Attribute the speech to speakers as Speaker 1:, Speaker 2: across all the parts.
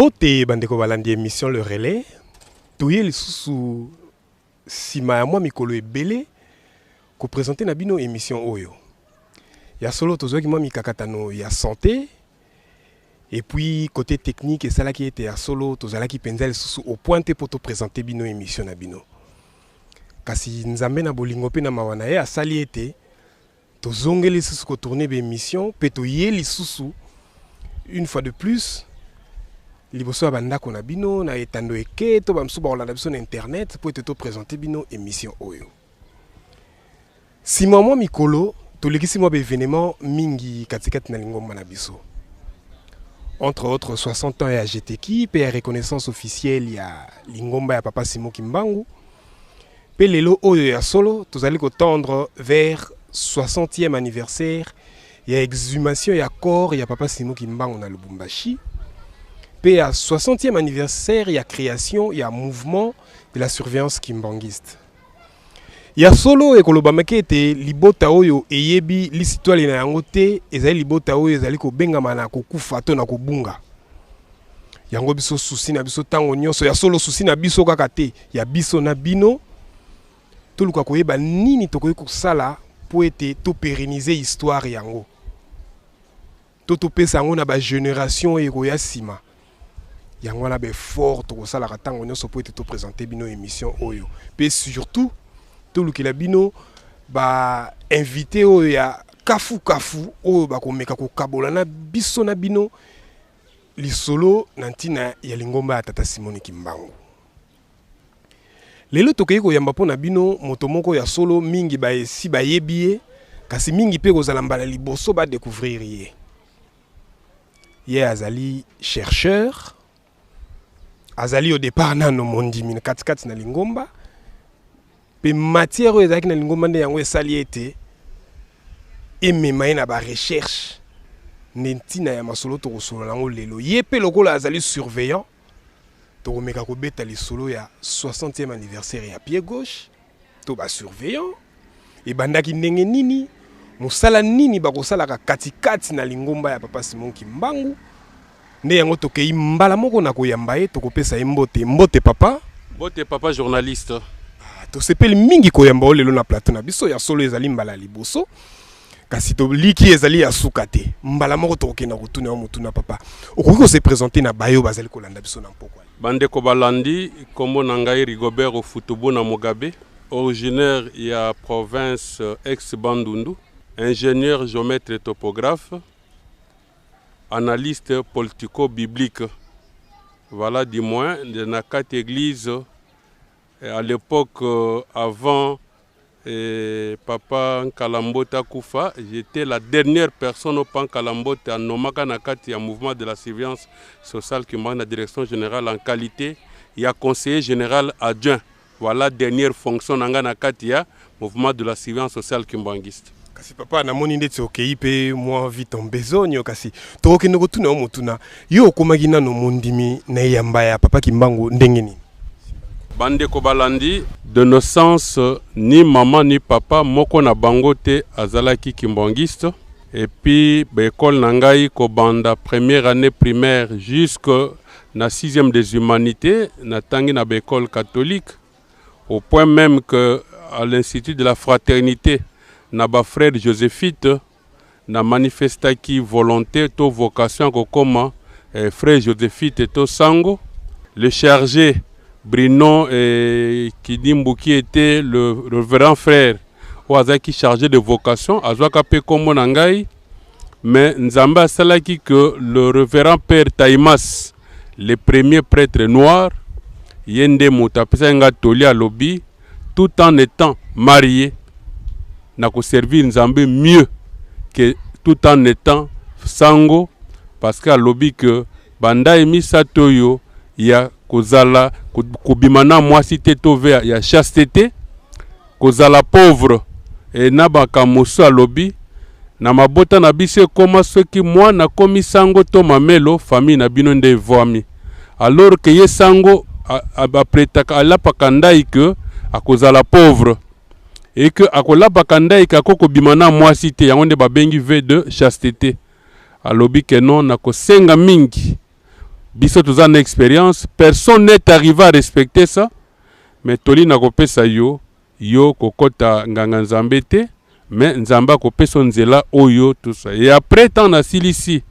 Speaker 1: Mbote bandeko balandi émission Le Relais. Toye lisusu sima ya mwa mikolo ebele ko présenter na bino émission oyo. Ya solo tozoki mwa mikakatano ya santé. Et puis côté technique et ça qui était à solo tozalaki penza lisusu au point pour te présenter bino émission na bino. Kasi nzambe na bolingo pe na mawana ye asali ete tozongeli lisusu ko tourner be émission pe toye lisusu une fois de plus liboso ya bandako na bino na etando eke to bamsu baolanda biso na internet po ete to présenter bino émission oyo. Si mwa mikolo tolekisi mwa événement mingi katikati na lingomba na biso. Entre autres 60 ans ya GTK pe ya reconnaissance officielle ya lingomba ya papa Simon Kimbangu. Pe lelo oyo ya solo tozali ko tendre vers 60e anniversaire ya exhumation ya corps ya papa Simon Kimbangu na Lubumbashi. Pe à 60e anniversaire ya création ya mouvement de la surveillance kimbanguiste. Ya solo ekoloba makete libota oyo eyebi lisitwali na yango te ezali libota oyo ezali ko bengama na kokufa to na kobunga. Yango biso susi na biso tango nyonso ya solo susi na biso kaka te ya biso na bino toluka koyeba nini tokoki kosala po ete to pérenniser histoire yango. To pesa yango na ba génération ekoya sima. Yango na be fort to kosala katango nyonso po ete to présenter bino émission oyo. Pe surtout tout le bino ba invité oyo ya kafu oyo ba komeka ko kabola na biso na bino lisolo nantina ya lingomba ya tata Simon Kimbangu. Lelo tokei ko yamba pona bino moto moko ya solo mingi ba esi ba yebie kasi mingi pe kozala mbala liboso ba découvrir ye. Ye azali chercheur azali au départ nano mondimi na katikati na lingomba. Pe matière oyo ezalaki na lingomba nde yango esali ete emema na ba recherche nentina ya masolo tokosolo nango lelo ye pe lokola azali surveillant tokomeka kobeta lisolo ya 60e anniversaire ya pied gauche to ba surveillant e bandaki ndenge nini mosala nini bakosalaka katikati na lingomba ya papa Simon Kimbangu nde yango tokei mbala moko na koyamba ye tokopesa ye mbote papa journaliste. To sepeli mingi koyamba olelo na plateau na biso ya solo ezali mbala liboso kasi to liki ezali ya sukate mbala moko tokena kotuna yo mutuna papa okoki ko se présenter na bayo bazali kolanda biso na mpoko
Speaker 2: bandeko balandi kombo na ngai Rigobert Ofutubu na Mugabe originaire ya province ex Bandundu, ingénieur géomètre et topographe, analyste politico-biblique. Voilà du moins de na quatre églises. À l'époque, avant Papa Nkalambota Koufa, j'étais la dernière personne au Pan Kalambota en Nomaka Nakati, en mouvement de la surveillance sociale qui m'a la direction générale en qualité. Il y a conseiller général adjoint. Voilà la dernière fonction dans Nakati, mouvement de la surveillance sociale kimbanguiste.
Speaker 1: Kasi papa na moni ndeti okei pe moi vite en besogne kasi to okende kotuna o mutuna yo okomaki nano mondimi na yamba ya papa Kimbangu ndenge nini.
Speaker 2: Bandeko balandi de naissance ni maman ni papa moko na bangote azalaki kimbanguiste et puis l'école nangai ko banda première année primaire jusqu'à na 6e des humanités na tangi na école catholique au point même que à l'institut de la fraternité na ba frère Joséphite na manifestaki volonté to vocation ko koma frère Joséphite to sango le chargé Brino et Kidimbu qui était le révérend frère Oazaki chargé de vocation Azwaka pe kombo nangai mais Nzamba salaki que le révérend père Taïmas le premier prêtre noir yende mutapesa nga toli à lobby tout en étant marié n'a ko servir Nzambe mieux que tout en étant sango parce qu'à lobby que banda emi satoyo ya kozala kubimana mwasi te tove ya chasteté kozala pauvre et nabaka moso alobi na mabota na biso koma soki mwana komi sango to mamelo famille na bino nde voami alors que ye sango apretaka alapaka ndai que akozala pauvre et que akolapaka ndai ka kokobimana mwasi te yango nde babengi vœu de chasteté alobi que non na kosenga mingi biso toza na expérience, personne n'est arrivé à respecter ça, mais toli na kopesa yo kokota nganga nzambe te, mais nzamba kopesa nzela oyo tout ça. Et après tant na silisi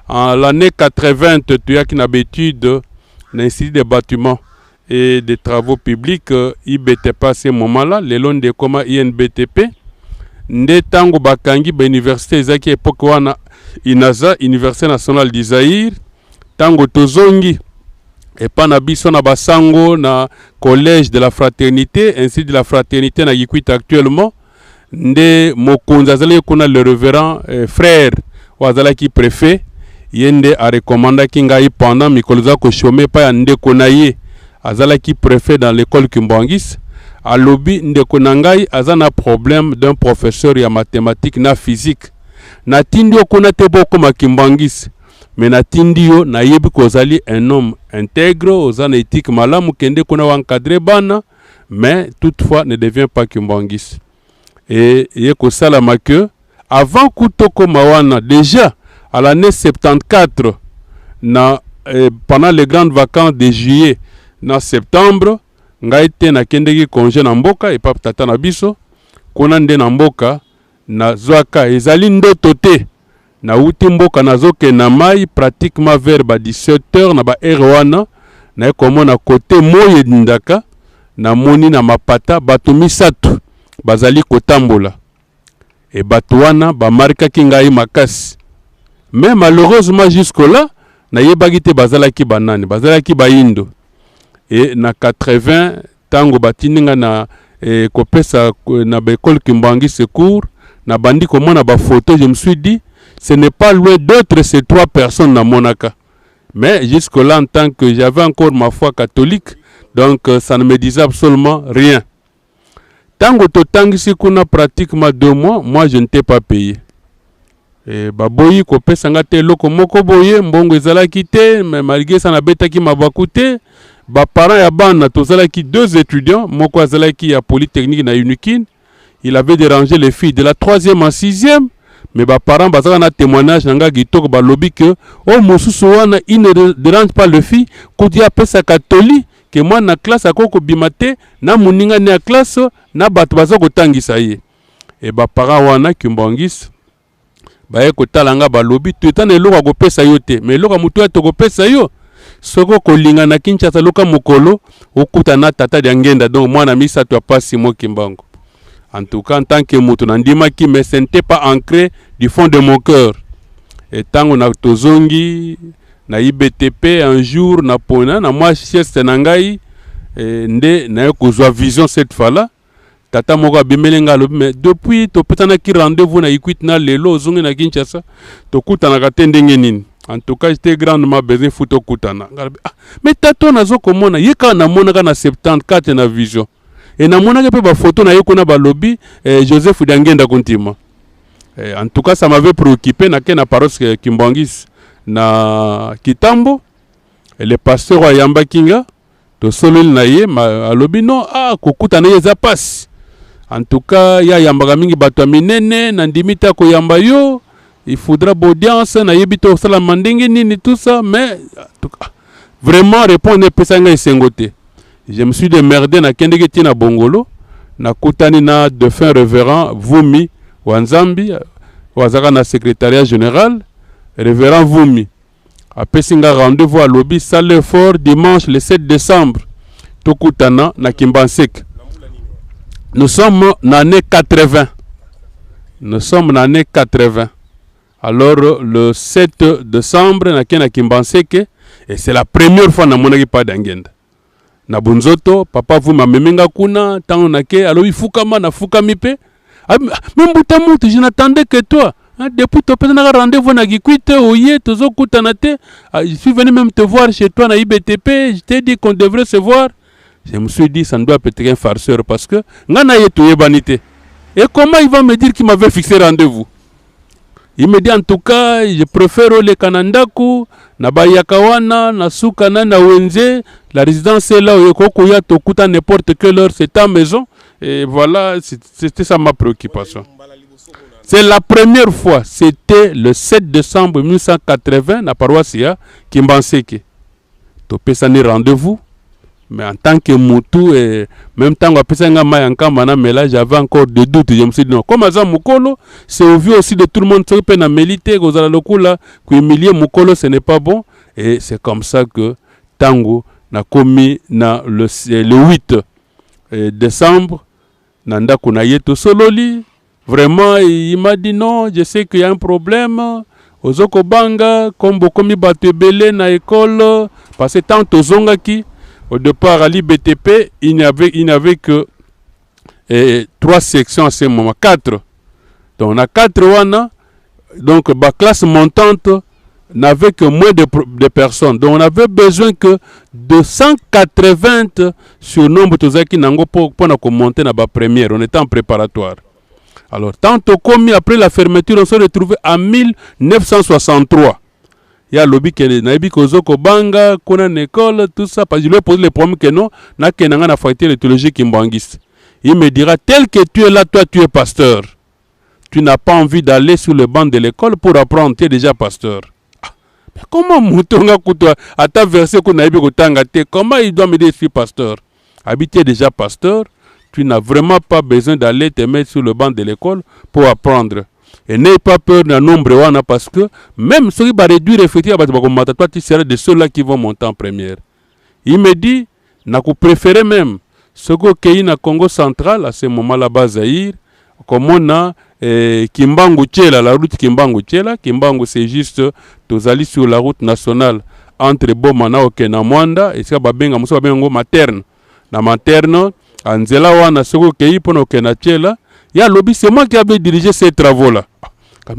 Speaker 2: en l'année 80 tu as qui na étude l'Institut des bâtiments et des travaux publics IBTP à ce moment-là, le long de comme INBTP nde tango bakangi ba université ezaki époque wana INAZA, Université nationale du Zaïre, tango tozongi et pas na biso na basango na collège de la fraternité, ainsi de la fraternité na Kikwit actuellement, nde mokonzi azali kuna le révérend frère wazalaki préfet yende a recommandé kingai pendant mikoloza ko chômer pa nde konaye azalaki préfet dans l'école Kimbangis a lobby ndeko nangai azana problème d'un professeur ya mathématiques na physique na tindio kuna te boko Kimbangis mais na tindio na yebi kozali un homme intègre ozana éthique malamu kende kuna encadrer bana mais toutefois ne devient pas Kimbangis et yeko salama que avant kutoko mawana déjà à l'année 74 pendant les grandes vacances de juillet na septembre ngai te na kendeki congé na mboka et papa tata na biso kuna nde na mboka na zwaka ezali ndoto te na uti mboka nazoke na mai pratiquement vers 17h na ba wana na komona côté moye ndaka na moni na mapata bato misatu bazali kotambola et bato wana ba marka kingai makasi mais malheureusement jusque là na yebaki te bazalaki banani bazalaki baindo. Et na 80 tango batininga na kopesa na école Kimbangi secours na bandi komona ba photo, je me suis dit ce n'est pas loin d'être ces trois personnes na monaka. Mais jusque là en tant que j'avais encore ma foi catholique, donc ça ne me disait absolument rien. Tango to tangisi kuna pratiquement 2 mois, moi je ne t'ai pas payé. Et baboyi kopesa ngate loko moko boye mbongo ezalaki te, mais malgré ça na betaki mabaku te. Ba parents ya bana tozalaki 2 étudiants, moko azalaki à Polytechnique na Unikin, il avait dérangé les filles de la 3e en 6e, mais ba parents bazaka na témoignage nanga gitoko ba lobby que oh mosusu wana il ne dérange pas les filles, kodi apesa catholique que moi na classe akoko bimate na muninga na classe na bato bazako tangisa ye. Et ba parents wana Kimbangis ba ekotalanga ba lobby tutana eloko akopesa yo te, mais eloko mutu atokopesa yo soko kolinga na Kinshasa loka mokolo okuta na tata diangenda donc moi na misa to pas Simon Kimbangu. En tout cas en tant que mutu na ndima ki mais ce n'était pas ancré du fond de mon cœur. Et tango na tozongi na IBTP un jour na pona na moi sieste na ngai nde na kozwa vision cette fois-là. Tata moko abimelenga lobi mais depuis to petana ki rendez-vous na Ikwit na lelo zongi na Kinshasa to kuta na katendenge nini. En tout cas, j'étais grandement besoin de photo kutana. Mais tato nazo komona yeka na monaka na 74 na vision. Et na monaka pe ba photo na yeko na ba lobby Joseph Diangenda kontima. En tout cas, ça m'avait préoccupé na ke na paroisse Kimbangis na Kitambo. Et le pasteur wa Yamba Kinga to solil na ye ma lobby non kokuta na yeza passe. En tout cas, ya yamba mingi bato minene na ndimita ko yamba yo. Il faudra audience na yebito sala mandingi nini tout ça, mais vraiment répondre pesanga isengote. Je me suis démerdé na kendeke tina bongolo na kutani na de fin révérend Vumi Wanzambi wazaka na secrétariat général révérend Vumi a pesinga rendez-vous à lobby salle fort dimanche le 7 décembre tokutana na Kimbansek. Nous sommes dans l'année 80. Nous sommes dans l'année 80. Alors le 7 décembre na kena Kimbanseke et c'est la première fois na monaki pas d'angenda. Na bunzoto papa vuma memenga kuna tango nake alors il fukama na fukami pe. Membuta mutu je n'attendais que toi. Depuis to pena na rendez-vous na Kikwit oye tozo kutana te. Je suis venu même te voir chez toi na IBTP, je t'ai dit qu'on devrait se voir. Je me suis dit ça ne doit pas être un farceur parce que ngana yetu yebanité. Et comment il va me dire qu'il m'avait fixé rendez-vous? Il me dit en tout cas, je préfère le Kanandaku, na Bayakawana, na Soukana, na Wenze. La résidence est là où Yokoya Tokuta n'importe quelle heure, c'est ta maison. Et voilà, c'était ça ma préoccupation. C'est la première fois, c'était le 7 décembre 1980, na paroisse Kimbanseke. topesani rendez-vous. Mais en tant que Moutou, et même temps mais là j'avais encore des doutes. Je me suis dit non, comme Azam Moukolo, c'est au vu aussi de tout le monde qui peut militer, qui humilier Moukolo, ce n'est pas bon. Et c'est comme ça que Tango n'a commis le 8 décembre, Nanda Kunayeto Sololi. Vraiment, il m'a dit non, je sais qu'il y a un problème. Ozoko Banga, comme beaucoup de Batebele na école, parce que tant Ozongaki. Au départ, à l'IBTP, il n'y avait que 3 sections à ce moment, 4. Donc, on a 4 wana. Donc, la classe montante n'avait que moins de personnes. Donc, on avait besoin que de 180 sur le nombre de gens qui n'ont pas monter dans la première. On était en préparatoire. Alors, tantôt comme après la fermeture, on s'est retrouvé à 1963. Il y a lobby qui est Kozoko Banga, Konan école, tout ça. Parce que je lui ai posé le problème que non, n'a qu'un an à faculté de théologie Kimbangiste. Il me dira, tel que tu es là, toi tu es pasteur. Tu n'as pas envie d'aller sur le banc de l'école pour apprendre, tu es déjà pasteur. Ah, mais comment Moutonga Koutoua, à ta verset qu'on a eu comment il doit me dire je suis pasteur? Habiter déjà pasteur, tu n'as vraiment pas besoin d'aller te mettre sur le banc de l'école pour apprendre. Et n'aie pas peur d'un nombre parce que même ceux qui vont réduire effectivement, toi tu seras de ceux-là qui vont monter en première. Il me dit, n'a préféré même ce qui est dans Congo central à ce moment-là, Zaïre, comme on a Kimbangu Tchela, la route Kimbangu Tchela. Kimbangu c'est juste tous sur la route nationale entre Bomana et Namwanda et c'est Babenga materne. Na materne, Anzela wana ce qui est pour Okena Tchela. Il y a lobby, c'est moi qui avais dirigé ces travaux-là.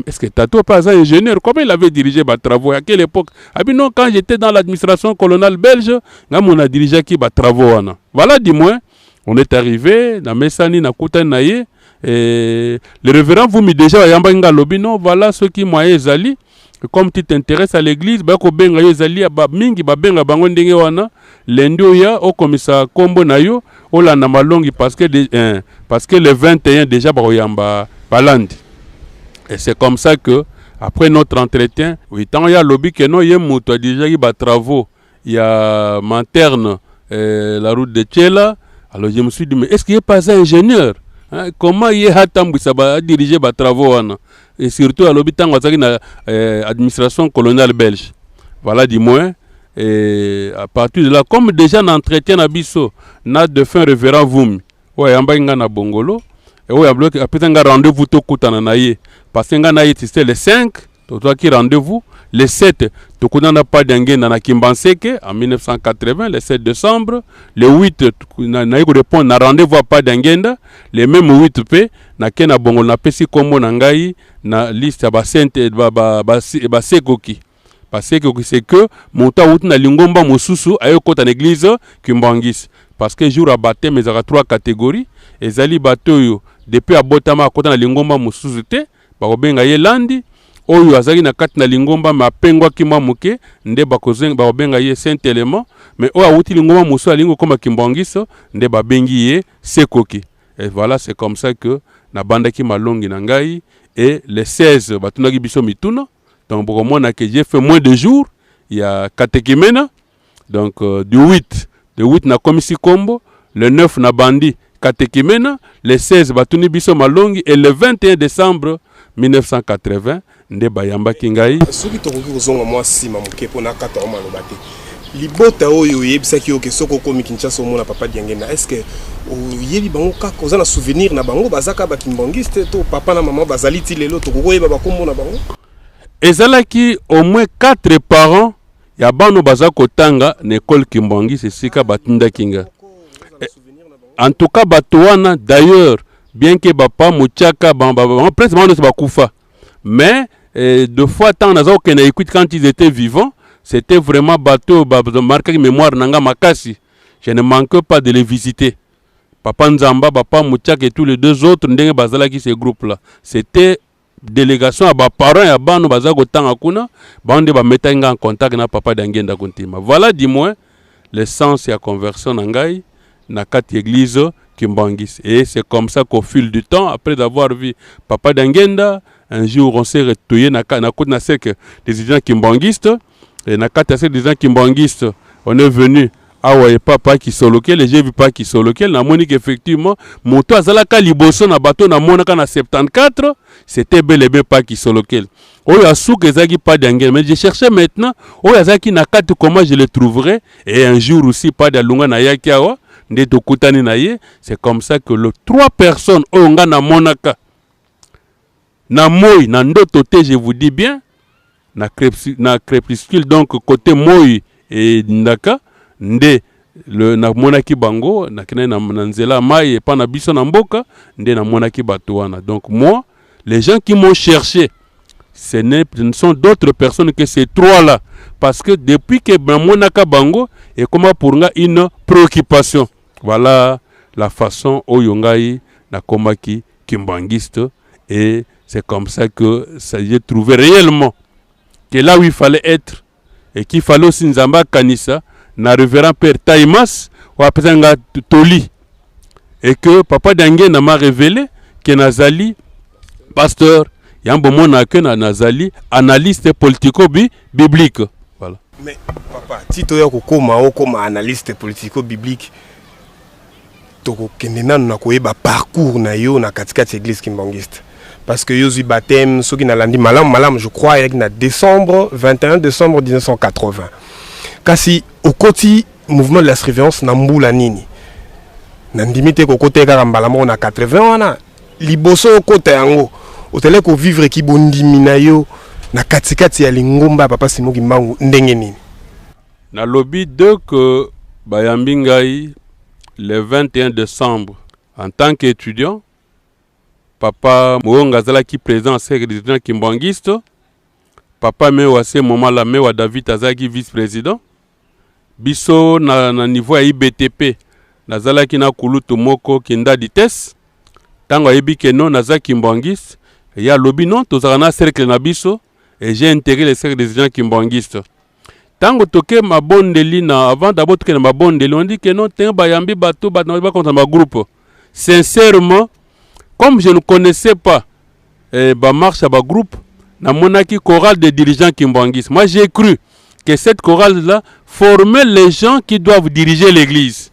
Speaker 2: Est-ce que Tato pas un ingénieur? Comment il avait dirigé mes travaux? À quelle époque? Ah bien non, quand j'étais dans l'administration coloniale belge, on a dirigé qui mes travaux. Voilà, dis-moi, on est arrivé, dans Messani, dans Koutanaye, et le révérend vous mit déjà à Yambanga lobby, non, voilà ceux qui m'ont ezali. Comme tu t'intéresses à l'église, bako benga ezali mingi ba benga bango ndenge wana lendo ya au commissaire kombo na yo ola na malongi parce que le 21 déjà ba yamba balandi. Et c'est comme ça que après notre entretien, oui, tant il y a lobby que non, il y a muto déjà il y a travaux, il y a Manterne, la route de Tchela. Alors je me suis dit mais est-ce qu'il n'y a pas un ingénieur? Hein? Comment il y a Hatambu ça va diriger les travaux wana? Et surtout à l'hôpital administration coloniale belge. Voilà du moins. Et à partir de là, comme déjà un entretien à Bisso, n'a de fin révérend Voumi. Ouais, en bas na Bongolo. Et ouais, après un rendez-vous tout coûtant naïe. Parce que c'était le 5, toi qui rendez-vous. Le 7, tout coûtant n'a pas d'engagé dans la Kimbanseke en 1980, le 7 décembre. Le 8, n'a eu répondre na rendez-vous pas d'engagé. Le même 8 p, na kena Bongolo na pesi kombo nangai na liste ba sente ba sekoki. Parce que c'est que mon temps na lingomba mususu ayo kota na église Kimbangis. Parce que jour à baptême mais il y a 3 catégories. Et zali batoyo depuis à botama kota na lingomba mususu te ba obenga yelandi oyo azali na kati na lingomba ma pengwa kimwa muke nde bakozenga ba obenga ye saint élément mais oyo awuti lingomba mususu alingo koma Kimbangis nde ba bengi ye sekoki. Et voilà, c'est comme ça que na bandaki malongi na ngai et les 16 batunaki biso mituna. Donc pour moi j'ai fait moins de jours, il y a Katekimena. Donc du 8 na komisi kombo, le 9 na bandi Katekimena, le 16 batuni biso malongi et le 21 décembre 1980 nde bayamba kingai.
Speaker 1: Soki tokoki kozonga mwa sima moke pona kata o malobate. Libota oyo yebisaki yo ke soko komi Kinshasa omona papa Diangena. Est-ce que yebi bango kaka ozana souvenir na bango bazaka ba Kimbangiste to papa na maman bazali ti lelo to koyeba ba kombo na bango?
Speaker 2: Ezalaki au moins 4 parents ya bano baza kotanga na école Kimbangis sika batinda kinga. En tout cas batoana d'ailleurs bien que papa muchaka principalement de bakufa. Mais deux fois tant nazo que na écoute quand ils étaient vivants, c'était vraiment bateau marqué mémoire nanga makasi. Je ne manque pas de les visiter. Papa Nzamba, papa Muchaka et tous les deux autres ndenge bazala qui ces groupes là. C'était délégation à bas parents et à bano bazako tanga kuna bande ba metanga en contact na papa Dangenda Kuntima. Voilà dis-moi l'essence et la conversion nangai na kati église Kimbangis. Et c'est comme ça qu'au fil du temps, après d'avoir vu papa Dangenda, un jour on s'est retrouvé na côte na sec des étudiants kimbangistes et na kati des étudiants kimbangistes on est venu à Papa qui solokel, et j'ai vu pas qui solokel, na monique effectivement, moto azalaka liboso na bateau na monaka na 74, c'était bel et bien pas qui solokel. Oh ya souk ezaki pas d'angel, mais je cherchais maintenant, oh yazaki na kate comment je le trouverai, et un jour aussi pas d'alunga na yakiawa, nde tokutani na ye, c'est comme ça que les 3 personnes oh nga na monaka, na moi, na ndotote, je vous dis bien, na crépuscule, donc côté moi et ndaka, nde le na monaki bango na kene na nzela mai et pas na biso na mboka nde na monaki batoana. Donc moi, les gens qui m'ont cherché, ce ne sont d'autres personnes que ces 3 là, parce que depuis que na monaka bango et comment pour nga une préoccupation. Voilà la façon oyongai na komaki kimbangiste, et c'est comme ça que ça j'ai trouvé réellement que là où il fallait être, et qu'il fallait aussi nzamba kanisa na révérend père Taïmas ou apesanga Toli, et que papa Dangue m'a révélé que Nazali pasteur yambo mona que Nazali analyste politico biblique. Voilà.
Speaker 1: Mais papa, si tu es comme analyste politico biblique, toko kenena na koyeba parcours na yo na katikati église kimbangiste, parce que yo zi baptême ceux qui na landi malam je crois avec na décembre 21 décembre 1980. Kasi au côté mouvement de la surveillance na mbula nini na ndimite ko côté ka mbala mo na 80 wana liboso côté yango otele ko vivre ki bondimi na yo na katikati ya lingomba papa Simoki Mbangu ndenge nini
Speaker 2: na lobby de que bayambi ngai le 21 décembre en tant qu'étudiant papa Moonga Zalaki président secrétaire kimbangiste, papa me à ce moment là me David Azaki vice-président. Biso na niveau ya IBTP nazalaki na kulutu moko kinda dites tango yebi ke non nazaki kimbangiste ya lobi non tozaka na cercle na biso, et j'ai intégré le cercle des étudiants kimbangiste. Tango toke mabondeli na avant d'abord toke na mabondeli on dit que non ten bayambi bato ba contre ma groupe. Sincèrement, comme je ne connaissais pas ba marche à ba groupe na monaki chorale de dirigeants kimbangiste, moi j'ai cru que cette chorale-là formait les gens qui doivent diriger l'église.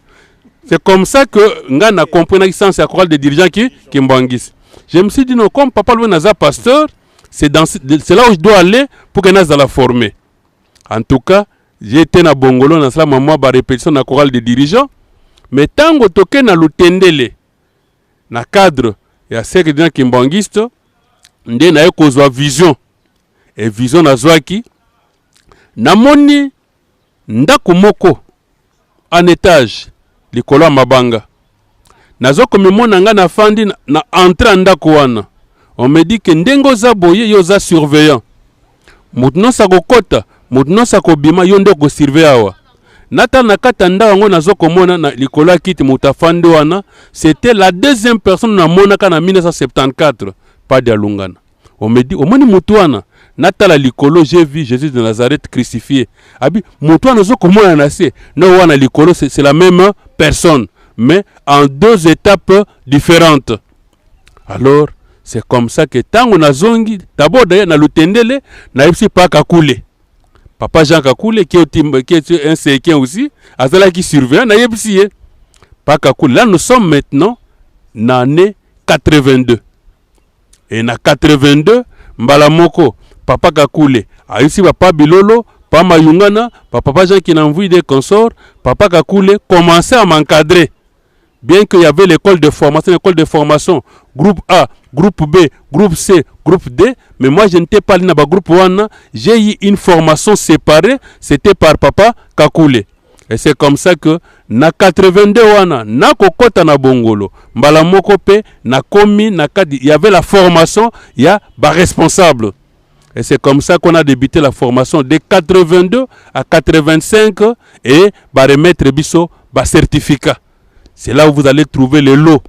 Speaker 2: C'est comme ça que Nga a compris que c'est la chorale des dirigeants qui mbangis. Je me suis dit, non, comme papa le Naza pasteur, c'est là où je dois aller pour que Naza la former. En tout cas, j'ai été na Bongolo, dans la maman, la répétition de la chorale des dirigeants. Mais tant que toke na lutendele, na cadre, il y a ces gens qui mbangiste, nde na ekozwa vision. Et vision na zwaki, namoni ndako moko en étage likolo mabanga nazo komemona nga na fandi na entrée ndako wana on me dit que ndengo za boye yo za surveillant mutno sa kokota mutno sa kobima yo ndoko surveiller awa nata na kata ndako nazo komona na likolo kiti mutafandi wana c'était la deuxième personne na monaka na 1974 pas de Lungana. On me dit, au moins Moutouana, Natala Likolo, j'ai vu Jésus de Nazareth crucifié. Abi, Moutouana, comment on a assez? Non, Wana Likolo, c'est la même personne, mais en 2 étapes différentes. Alors, c'est comme ça que tant on a zongi, d'abord d'ailleurs, na lutendele, na ipsi pas Kakule. Papa Jean Kakule, qui est un séquien aussi, Azala qui surveille, na ipsi, pas Kakule. Là, nous sommes maintenant, en l'année 82. Et na 82, Mbalamoko, papa Kakule, ici papa Bilolo, papa Mayungana, papa Jean qui n'envoie des consorts, papa Kakule commençait à m'encadrer. Bien qu'il y avait l'école de formation, groupe A, groupe B, groupe C, groupe D, mais moi je n'étais pas dans le groupe 1, j'ai eu une formation séparée, c'était par papa Kakule. Et c'est comme ça que na 82 wana na kokota na Bongolo mbala moko pe na komi na kadi il y avait la formation, il y a ba responsable. Et c'est comme ça qu'on a débuté la formation de 82 à 85 et ba remettre biso ba certificat. C'est là où vous allez trouver le lot.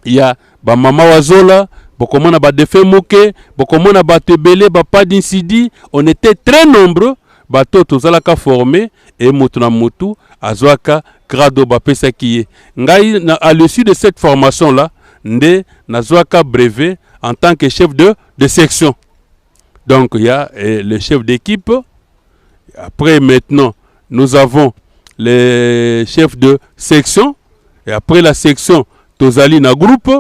Speaker 2: Il y a ba mama wazola, bokomona ba defe moke, bokomona ba tebele, ba pas d'incidi, on était très nombreux. Bato tozalaka formé et motuna motu azwaka grado bapesa kiye ngai à l'issue de cette formation là nde nazwaka brevet en tant que chef de section. Donc il y a le chef d'équipe. Après maintenant nous avons les chefs de section. Et après la section, tozali na groupe.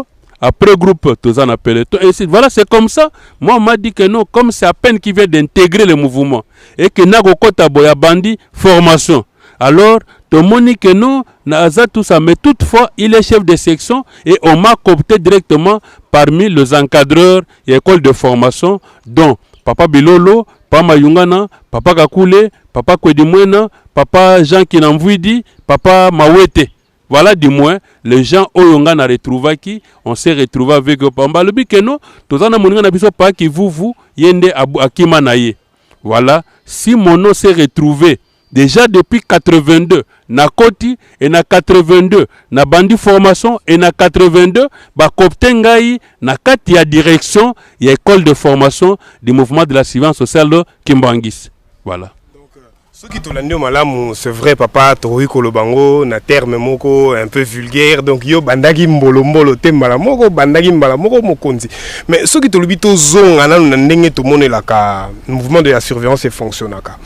Speaker 2: Après groupe, tozan na peloton. Et voilà, c'est comme ça. Moi, on m'a dit que non, comme c'est à peine qu'il vient d'intégrer le mouvement. Et que nago kota boya bandi formation. Alors, tout le monde dit que non, Naza tout ça. Mais toutefois, il est chef de section et on m'a coopté directement parmi les encadreurs et écoles de formation, dont Papa Bilolo, Papa Mayungana, Papa Kakule, Papa Kwedimwena, Papa Jean Kinamvouidi, Papa Mawete. Voilà du moins les gens Oyonga na retrouvé qui on s'est retrouvé avec Pamba. Le but que non, tous en amont na biso pas qui vous yende akima naye. Voilà, si mon nom s'est retrouvé déjà depuis 82 na Koti et na 82 na bandi formation et na 82 ba koptengai na kati ya direction ya école de formation du mouvement de la surveillance sociale de Kimbangis. Voilà.
Speaker 1: Ce qui te malamu, c'est vrai, papa, Torui Kolobango, na terme moko un peu vulgaire, donc yo bandagi mbolo te malamoko, bandagi mbalamoko mokonzi. Mais ce qui te lubito zong ananu na ndenge to mone la ka mouvement de la surveillance et fonctionnaka.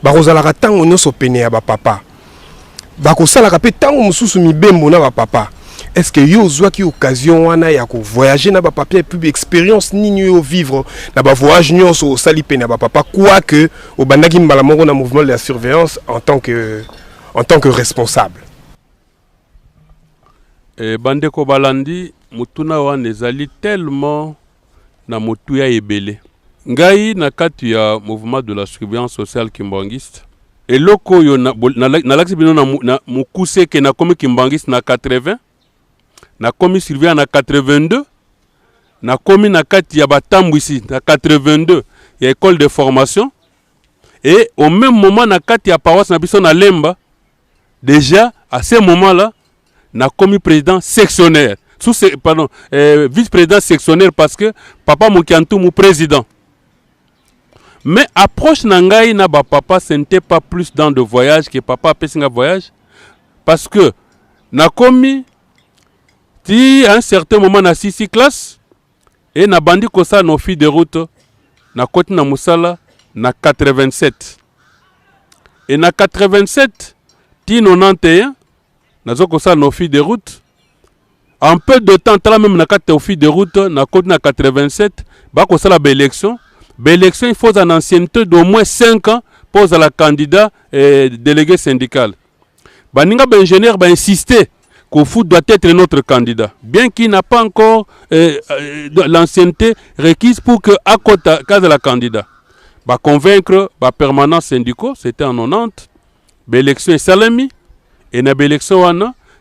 Speaker 1: Ba rozalaka tango nyoso pene ya ba papa. Ba ko sala ka pe tango mususu mibembo na ba papa. Est-ce que yo zwa ki occasion wana ya ko voyager na ba papier puis expérience ni yo vivre na ba voyage nyonso sali pe na ba papa quoi que au bandaki mbala moko na mouvement de la surveillance en tant que responsable.
Speaker 2: Bandeko balandi mutuna wana ezali tellement na mutu ya ebele. Ngai na kati ya mouvement de la surveillance sociale kimbangiste eloko yo na laksi bino na mukuse ke na komi kimbangiste na 80. Na komi surveillant na 82, na komi na kati ya batambu ici na 82, il y a école de formation. Et au même moment na kati ya paroisse na biso na Lemba, déjà à ce moment-là, na komi président sectionnaire. Vice-président sectionnaire parce que papa Mokiantou mou président. Mais approche nangai na ba papa, ce n'était pas plus dans de voyage que papa a fait un voyage. Parce que na komi si à un certain moment na 6 classes et na bandi kosa nos filles de route na koti na musala na 87 et na 87 ti 91 nazo kosa nos filles de route en peu de temps tala même na kati aux filles de route na koti na 87 ba kosa ba élection il faut une ancienneté d'au moins 5 ans pour la candidat et délégué syndical baninga ba ingénieur ba insister Koufou doit être notre candidat, bien qu'il n'a pas encore l'ancienneté requise pour que à côté de la candidat. Bah convaincre la permanence syndicaux, c'était en 90. L'élection est salami et dans l'élection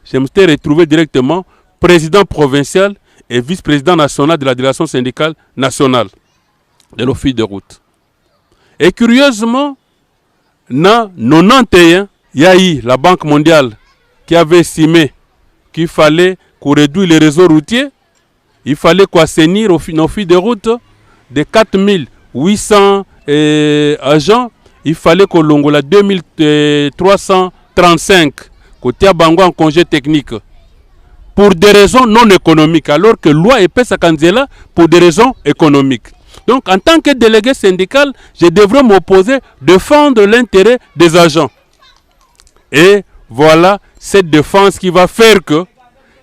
Speaker 2: je me suis retrouvé directement président provincial et vice-président national de la délégation syndicale nationale de l'office de route. Et curieusement, dans 91, il y a eu la Banque mondiale qui avait estimé qu'il fallait qu'on réduise les réseaux routiers, il fallait qu'on assainisse nos filles de route de 4800 agents, il fallait qu'on longola 2335 côté à Bango en congé technique pour des raisons non économiques, alors que la loi est sa candidat pour des raisons économiques. Donc en tant que délégué syndical, je devrais m'opposer, défendre l'intérêt des agents. Et voilà cette défense qui va faire que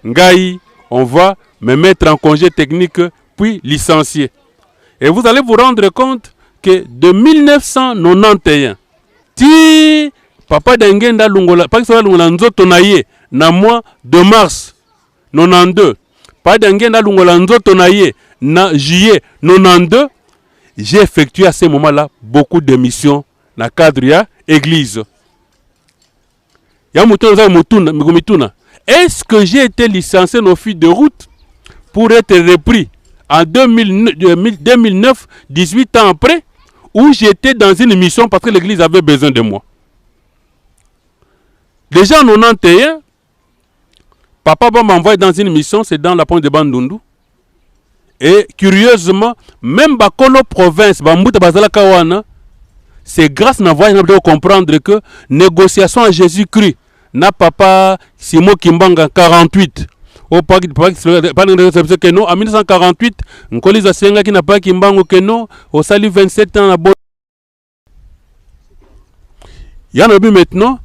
Speaker 2: Ngaï, on va me mettre en congé technique puis licencier. Et vous allez vous rendre compte que de 1991, si Papa Dengenda Lungola, pas que Lungola Nzoto naye, na mois de mars 92, Papa Dengenda Lungola Nzoto naye, na juillet 92, j'ai effectué à ce moment-là beaucoup de missions dans le cadre de l'église. Est-ce que j'ai été licencié au fil de route pour être repris en 2009, 18 ans après, où j'étais dans une mission parce que l'église avait besoin de moi? Déjà en 91, papa m'a envoyé dans une mission, c'est dans la pointe de Bandundu. Et curieusement, même Bakolo province, c'est grâce à la voix de comprendre que négociation à Jésus-Christ, n'a papa Simo Kimbanga 48. Au pas que non, en 1948, on connaît la Senga qui n'a pas Kimbango que non, au sali 27 ans à bon. Il y en a maintenant,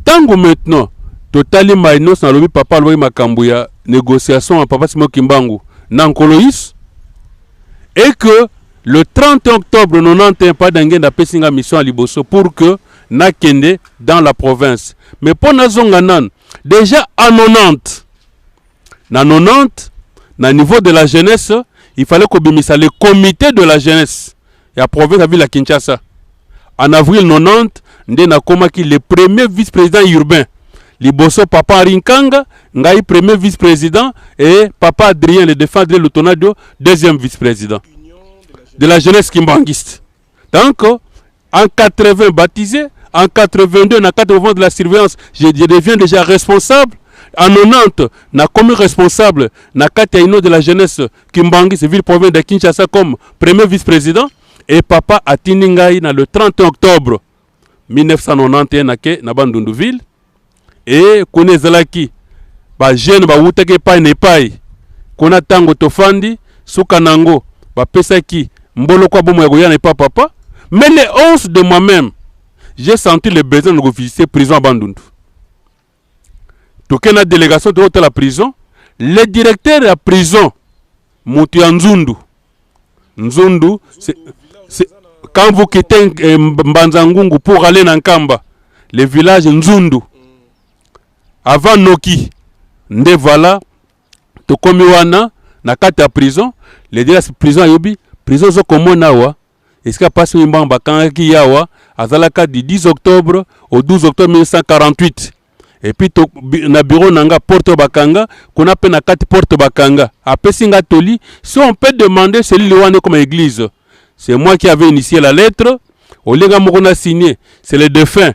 Speaker 2: Tango maintenant, totali mainos na lobi papa lobi makambo ya négociation à papa Simon Kimbangu Nankoloïs, et que le 30 octobre 91 pas d'engin pesinga mission à Liboso pour que nakende dans la province. Mais pour Nazonganan, déjà à 90, na 90, na niveau de la jeunesse, il fallait qu'on bimisa le comité de la jeunesse. Et la province a vu la Kinshasa. En avril 90, Ndena Komaki, le premier vice-président urbain. Liboso Papa Rinkanga, Ngaï premier vice-président, et Papa Adrien, le défenseur de l'Autonadio, deuxième vice-président. De la jeunesse kimbangiste. Donc, en 80 baptisé, en 82, dans 80 de la surveillance, je deviens déjà responsable. En 90, na comme responsable, na Kataino de la jeunesse kimbangiste, ville province de Kinshasa comme premier vice-président. Et papa a Tiningaï le 30 octobre 1991 na Bandunduville. Et kone zalaki ba jeune ba wutake pa ne pai kona tango tofandi sukanango ba pesaki mbolo kwa bomo ya goyana pa papa. Mais le 11 de moi-même, j'ai senti le besoin de visiter prison à Bandundu. Toke na délégation de la prison, le directeur de la prison Mouti Nzundu. Nzundu, c'est quand vous quittez Mbanzangungu pour aller dans Kamba, le village Nzundu, avant Noki, nde voilà, to komi wana, na kata prison, le dire la prison yobi, prison zo komona wa, est-ce qu'il passe mbamba kangaki yawa, azalaka du 10 octobre au 12 octobre 1948. Et puis to na bureau nanga porte bakanga, qu'on appelle na kati porte bakanga. Après singa toli, si on peut demander celui wana comme église. C'est moi qui avais initié la lettre. Olega Mokona signé. C'est le défunt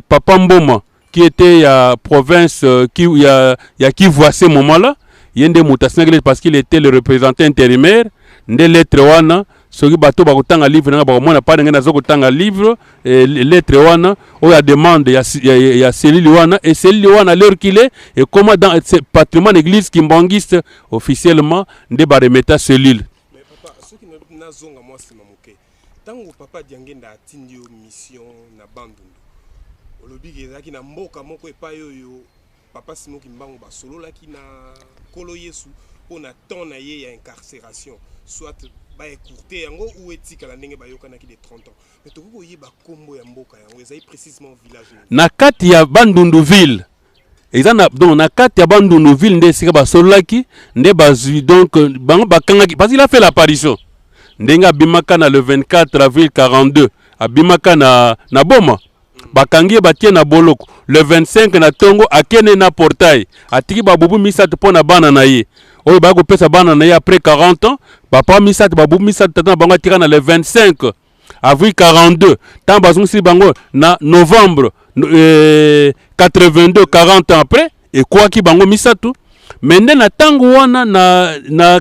Speaker 2: Papa Mboma qui était à province qui voit à ce moment-là. Il y a des mutations parce qu'il était le représentant intérimaire. Des lettres wana. Soki bato bakutanga livre nga bakomona pa ndenge nazo kutanga livre lettre wana o ya demande ya cellule wana et cellule wana l'heure qu'il est et comment dans ce patrimoine église kimbangiste officiellement nde ba remeta cellule.
Speaker 1: Mais papa soki nazonga moi sima moke tango papa diangenda atindi yo mission na Bandundu olobi ezaki na mboka moko epa yoyo papa Simon Kimbangu ba solo laki na kolo Yesu pona temps na ye ya incarcération soit ba écourté yango ou etika la ndenge ba yokanaki de 30 ans mais to ko yeba kombo ya mboka yango ezai précisément village
Speaker 2: na kati ya Bandundu ville ezana donc na kati ya Bandundu ville nde sika ba solaki nde bazui donc bango bakangaki parce qu'il a fait l'apparition ndenga bimaka na le 24 avril 42 abimaka na boma bakangi batie na boloko le 25 na tongo akene na portail atiki babubu misatu pona bana na ye oyo ba ko pesa bana na ye après 40 ans papa misatu babubu misatu tata bango atika na le 25 avril 42 tant bazongi si bango na novembre 82 40 ans après et quoi qui bango misatu mende na tango wana na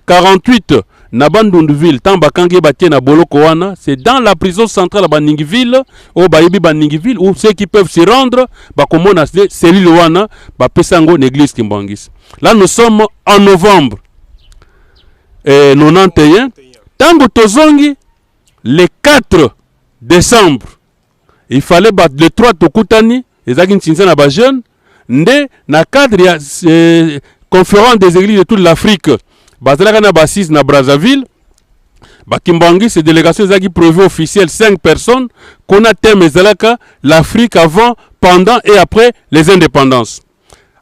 Speaker 2: 48 na Bandunduville tant bakangi batie na boloko wana c'est dans la prison centrale à Baningiville ou bayibi Baningiville où ceux qui peuvent se rendre bakomona cellule wana ba pesango l'église Kimbangis. Là nous sommes en novembre 91 tango tozongi le 4 décembre il fallait battre le 3 tokutani ezaki ntinza na ba jeune nde na cadre ya conférence des églises de toute l'Afrique bazalaka na basis na Brazzaville Bakimbangi c'est délégation qui prévu officiel 5 personnes qu'on a thème ezalaka l'Afrique avant, pendant et après les indépendances.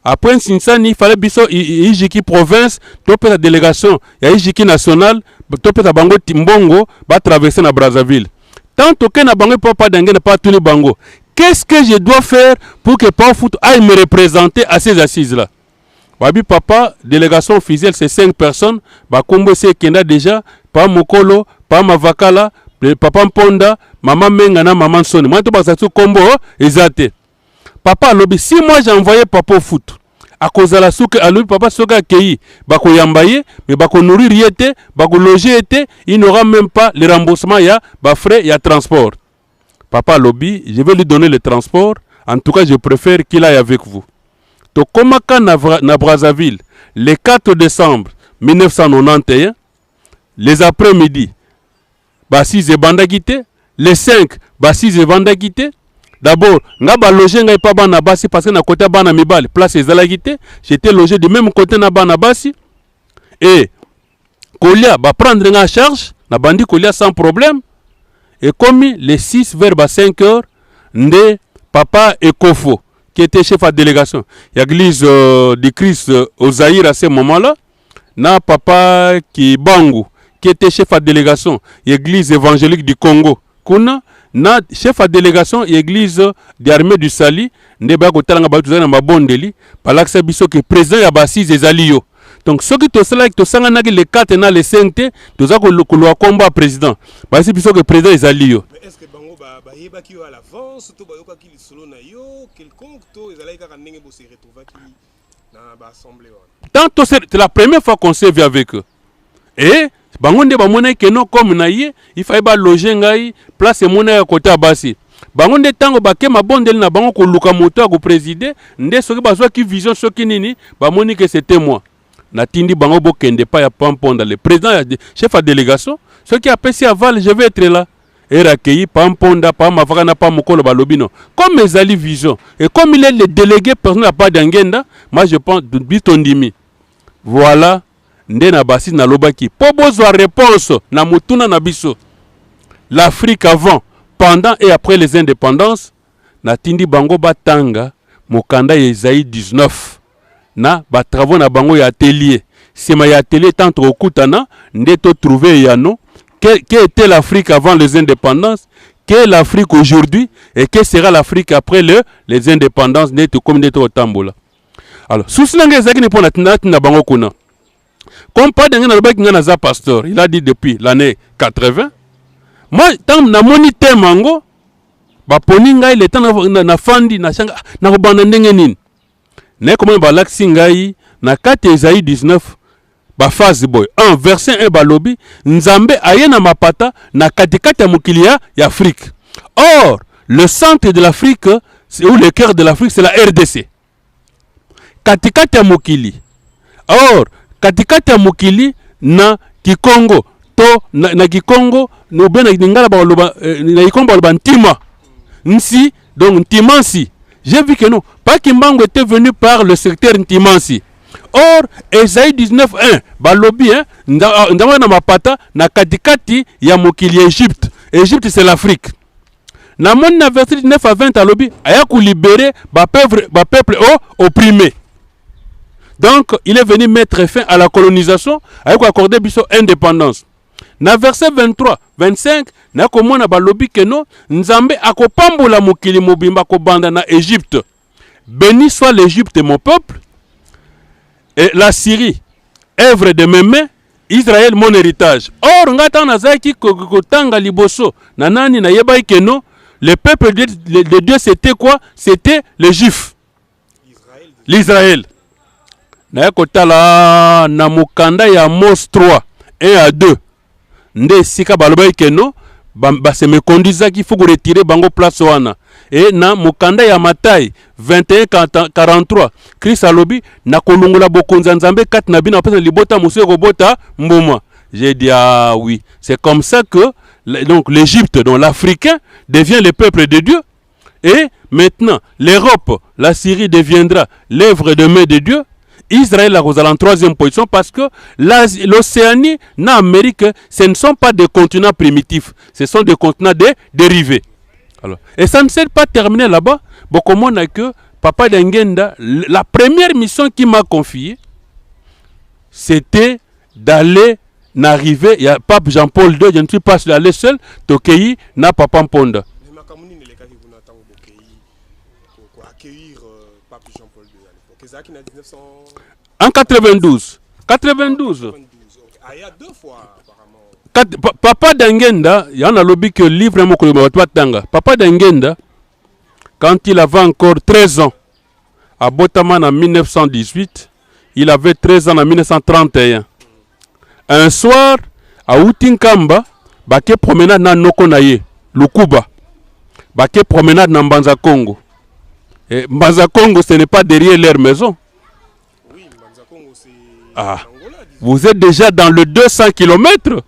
Speaker 2: Après Sinsani il fallait biso Ijiki province topé la délégation ya Ijiki national topé ta bango Timbongo ba traverser na Brazzaville. Tant que na bango papa d'engene pas tuni bango. Qu'est-ce que je dois faire pour que Pao Foot aille me représenter à ces assises là? Wabi papa, délégation officielle, c'est 5 personnes. Bakombo c'est Kenda déjà, pa Mokolo, pa Mavakala, papa Mponda, maman Mengana, maman Soni. Moi, tout ça, tout combo, exacté. Papa, lobby, si moi j'ai envoyé papa au foot, à cause de la souke, à lui, papa, soka kei, bako yambaye, mais bako nourrir yete, bako loger yete, il n'aura même pas le remboursement, ya, ba frais, ya transport. Papa, lobby, je vais lui donner le transport. En tout cas, je préfère qu'il aille avec vous. Tokomaka na Brazzaville, le 4 décembre 1991, les après-midi, Bassis et Bandagité, le 5, Bassis et Bandagité, D'abord, nga ba loger ngai pas bana basi parce que na côté bana mibali, place ezalaki te, j'étais logé du même côté na bana basi. Et Kolia va prendre en charge, na bandi Kolia sans problème. Et comme les 6 vers 5 heures, nde papa Ekofo, qui était chef de délégation, l'église de Christ au Zaïre à ce moment-là, na papa Kibangu, qui était chef de délégation, l'église évangélique du Congo, kuna na chef de délégation l'église de l'armée du Sali, nde ba kotalanga ba tuzana mabondeli, palaksa biso que président ya basis ezali yo. Donc ceux qui to sala to sanga naki les 4 na les 5 te, toza ko lo combat président. Ba si biso que président ezali yo.
Speaker 1: Mais est-ce que bango ba yebaki yo à l'avance to ba yokaki li solo na yo quelconque to ezali kaka ndenge bo se retrouvaki na ba assemblée wana.
Speaker 2: Tant c'est la première fois qu'on s'est vu avec eux. Et bango nde ba mona que non comme na ye, il fallait ba loger ngai place mona ya côté abasi. Bango nde tango ba ke mabondeli na bango ko luka moto ko présider, nde soki ba zwa ki vision soki nini, ba moni que c'était moi. Natindi bango bokende pa ya Pamponda le président chef de délégation ce qui a passé aval je vais être là et recueilli Pamponda pa mavaka na pa mokolo balobino comme mes ali vision et comme il est le délégué personnel pas d'Angenda moi je pense bitondimi voilà nde na basi na lobaki po bozwa réponse na mutuna na biso l'Afrique avant pendant et après les indépendances natindi bango batanga mokanda ya Isaïe 19 na ba travaux na bango ya atelier sima ya atelier tant okutana ndeto trouver yano que était l'Afrique avant les indépendances, qu'est l'Afrique aujourd'hui et que sera l'Afrique après les indépendances neto comme neto tambola. Alors sous langue ezaki ne pona na bango kuna comme pas d'engana lobaki ngana za pasteur il a dit depuis l'année 80 moi tant na monité mango ba poni ngai le temps na fandi na changa na ko banda ndenge nini. Ne comment balaksi ngai na 4 Esaïe 19 ba phase boy 1 verset 1 balobi nzambe ayena mapata na katikati ya mokili ya Afrique. Or le centre de l'Afrique ou le cœur de l'Afrique c'est la RDC. Katikati ya mokili. Or katikati ya mokili na Kikongo to na Kikongo no bena ngala ba loba na Kikongo ba ntima. Nsi donc ntimansi. J'ai vu que non, pas Kimbangu était venu par le secteur Ntimansi. Or, Esaïe 19.1, balobi, ndama na mapata, na katikati ya mokili Égypte. Égypte, c'est l'Afrique. Na mon na verset 19 à 20, alobi, ayaku libérer ba peuple opprimé. Donc, il est venu mettre fin à la colonisation, ayaku accorder biso indépendance. Na verset 23, 25, na komona balobi que non, nzambe akopambola mokili mobimba ko banda na Égypte. Béni soit l'Égypte mon peuple, et la Syrie, œuvre de mes mains, Israël mon héritage. Or, ngata nazaki kotanga liboso, nanani na yebai que non, le peuple de Dieu c'était quoi? C'était les Juifs. L'Israël. Na kotala na mukanda ya Mos 3, 1 à 2. Nde sika baloba ke no ba se me conduisa qu'il faut retirer bango place wana et na mukanda ya Matai 21:43 Christ alobi na kolongola bokonza nzambe kat na bina pesa libota musu ko bota mboma. J'ai dit ah oui, c'est comme ça que donc l'Égypte dont l'Africain devient le peuple de Dieu et maintenant l'Europe, la Syrie deviendra l'œuvre de main de Dieu. Israël est en troisième position parce que l'Océanie, l'Amérique, ce ne sont pas des continents primitifs, ce sont des continents dérivés. Alors, et ça ne s'est pas terminé là-bas. Bon, comment on a que Papa Dengenda, la première mission qu'il m'a confiée, c'était d'aller n'arriver, il y a Pape Jean-Paul II, je ne suis pas allé seul, Tokei, na Papa Mponda. En 92. 92.
Speaker 1: Il y a 2 fois apparemment.
Speaker 2: Papa Dengenda, il y en a lobby que livre Papa Dengenda, quand il avait encore 13 ans, à Botaman en 1918, il avait 13 ans en 1931. Un soir, à Utinkamba, bake promenade na Nokonaye, Lukuba, bake promenade na Mbanza Congo. Et Mbanza Congo, ce n'est pas derrière leur maison.
Speaker 1: Oui, Mbanza Congo, c'est...
Speaker 2: Ah, vous êtes déjà dans le 200 km.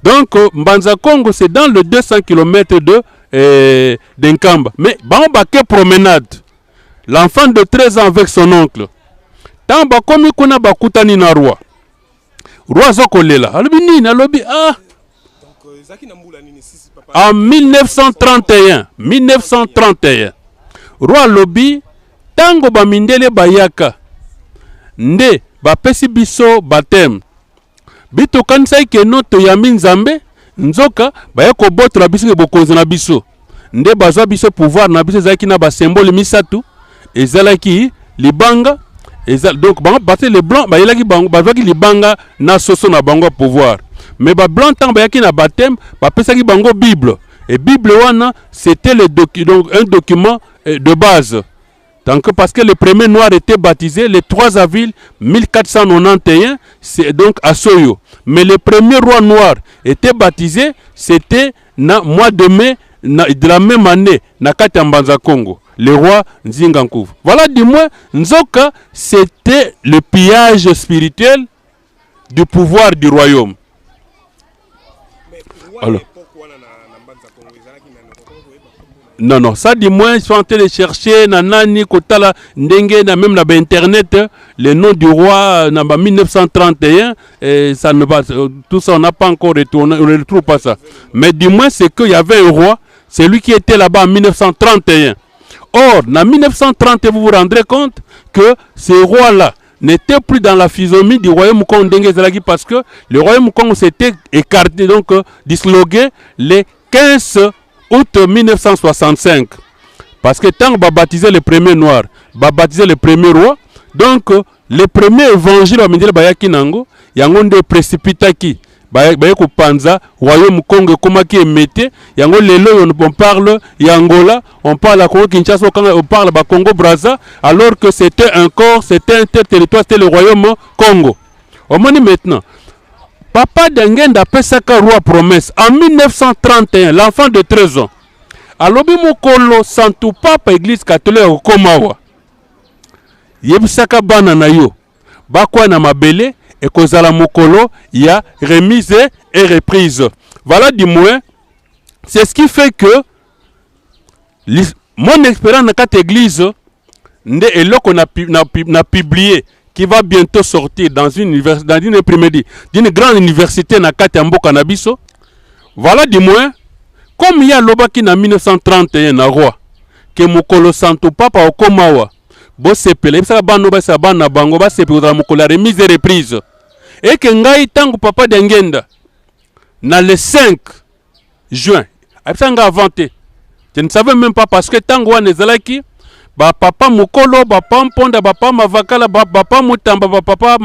Speaker 2: Donc, Mbanza Congo, c'est dans le 200 km d'Enkamba. Mais bon, baké promenade. L'enfant de 13 ans avec son oncle. Tant bakomi kuna bakutani na roi. Roi zokolela. Alobi nini alobi ah. En 1931, roi lobi tango bamindele bayaka nde bapesi biso baptême bito kanisai ke noto ya minzambe nzoka baya kobotola biso ke bokonzi na biso nde bazwa biso pouvoir na biso ezalaki na basymbole misatu ezalaki libanga donc bango bate les blancs bayelaki bango bazwaki libanga na soso na bango pouvoir. Mais ba blanc tant bayaki na baptême bapesaki bango Bible et Bible wana c'était donc un document de base. Donc parce que le premier noir était baptisé le 3 avril 1491, c'est donc à Soyo. Mais le premier roi noir était baptisé, c'était na mois de mai de la même année na Katambanza Congo, le roi Nzingankouv. Voilà du moins Nzoka, c'était le pillage spirituel du pouvoir du royaume. Alors, non, ça du moins, ils sont en train de chercher, nanani, kotala, ndenge, même na internet, le nom du roi, en 1931, et ça ne va, tout ça, on n'a pas encore retourné, on ne retrouve pas ça. Mais du moins, c'est qu'il y avait un roi, c'est lui qui était là-bas en 1931. Or, en 1930, vous vous rendrez compte que ce roi-là n'était plus dans la physionomie du royaume Congo parce que le royaume Congo s'était écarté, donc disloqué le 15 août 1965. Parce que tant qu'on baptisé le premier noir, baptisé le premier roi, donc le premier évangile au Mindele Bayaki Nango, yango nde précipitaki bayeko panza royaume Congo komaki emete yango lelo on parle Angola, on parle à Congo Kinshasa, on parle à Congo Brazza, alors que c'était un corps, c'était un territoire, c'était le royaume Congo. Au moment maintenant, Papa Dengenda pesaka roi promesse en 1931, l'enfant de 13 ans. Alobi mokolo santu papa église catholique komawa. Yebisaka bana na yo. Bakwa na mabele et kozala mokolo ya remise et reprise. Voilà du moins, c'est ce qui fait que mon expérience dans cette église, eloko na publié qui va bientôt sortir dans une d'une grande université na Katambo Kanabiso. Voilà du moins, comme il y a l'obaki na 1931 na roi, que mokolo santo papa okomawa, bo sepele, ça bano ba sabana bango ba sepele za mokolo remise et reprise. Et que ngai tango papa Dengenda na le 5 juin, ça nga inventé. Je ne savais même pas parce que tango wana ezalaki ba papa mokolo, ba pamponda, ba papa mavakala, ba papa mutamba, ba papa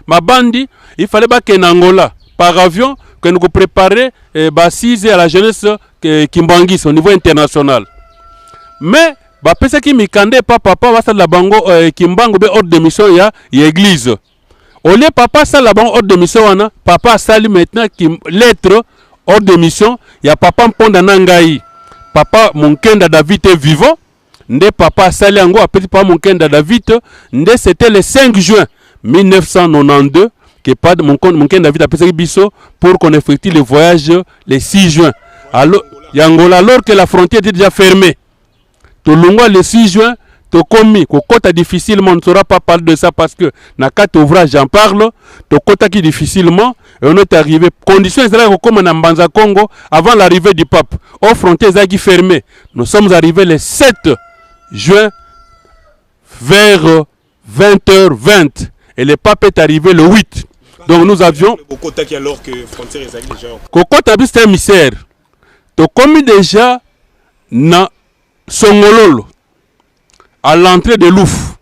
Speaker 2: mabandi, il fallait ba ken Angola par avion que nous préparer ba 6 à la jeunesse Kimbangis au niveau international. Mais ba pesa ki mikande pa papa va la bango Kimbango be ordre de mission ya église. Au lieu papa ça la bango ordre de mission wana, papa sali maintenant qui lettre ordre de mission, ya papa mponda nangai. Papa Monkenda David est vivant. Nde papa sali yango appelé papa Monkenda David. Nde c'était le 5 juin 1992 que pas Monkenda David a passé biso pour qu'on effectue le voyage le 6 juin. Alors Yangola, alors que la frontière était déjà fermée. Tolongwa le 6 juin, to komi kokota difficilement, on ne saura pas parler de ça parce que na quatre ouvrages j'en parle, to kota qui difficilement et on est arrivé conditions là comme na Mbanza Congo avant l'arrivée du pape. Aux frontières qui fermées. Nous sommes arrivés le 7 juin vers 20h20 et le pape est arrivé le 8. Donc nous avions
Speaker 1: Kokota qui alors que frontières déjà.
Speaker 2: Kokota c'est un misère. To komi déjà na Songololo à l'entrée de Louf.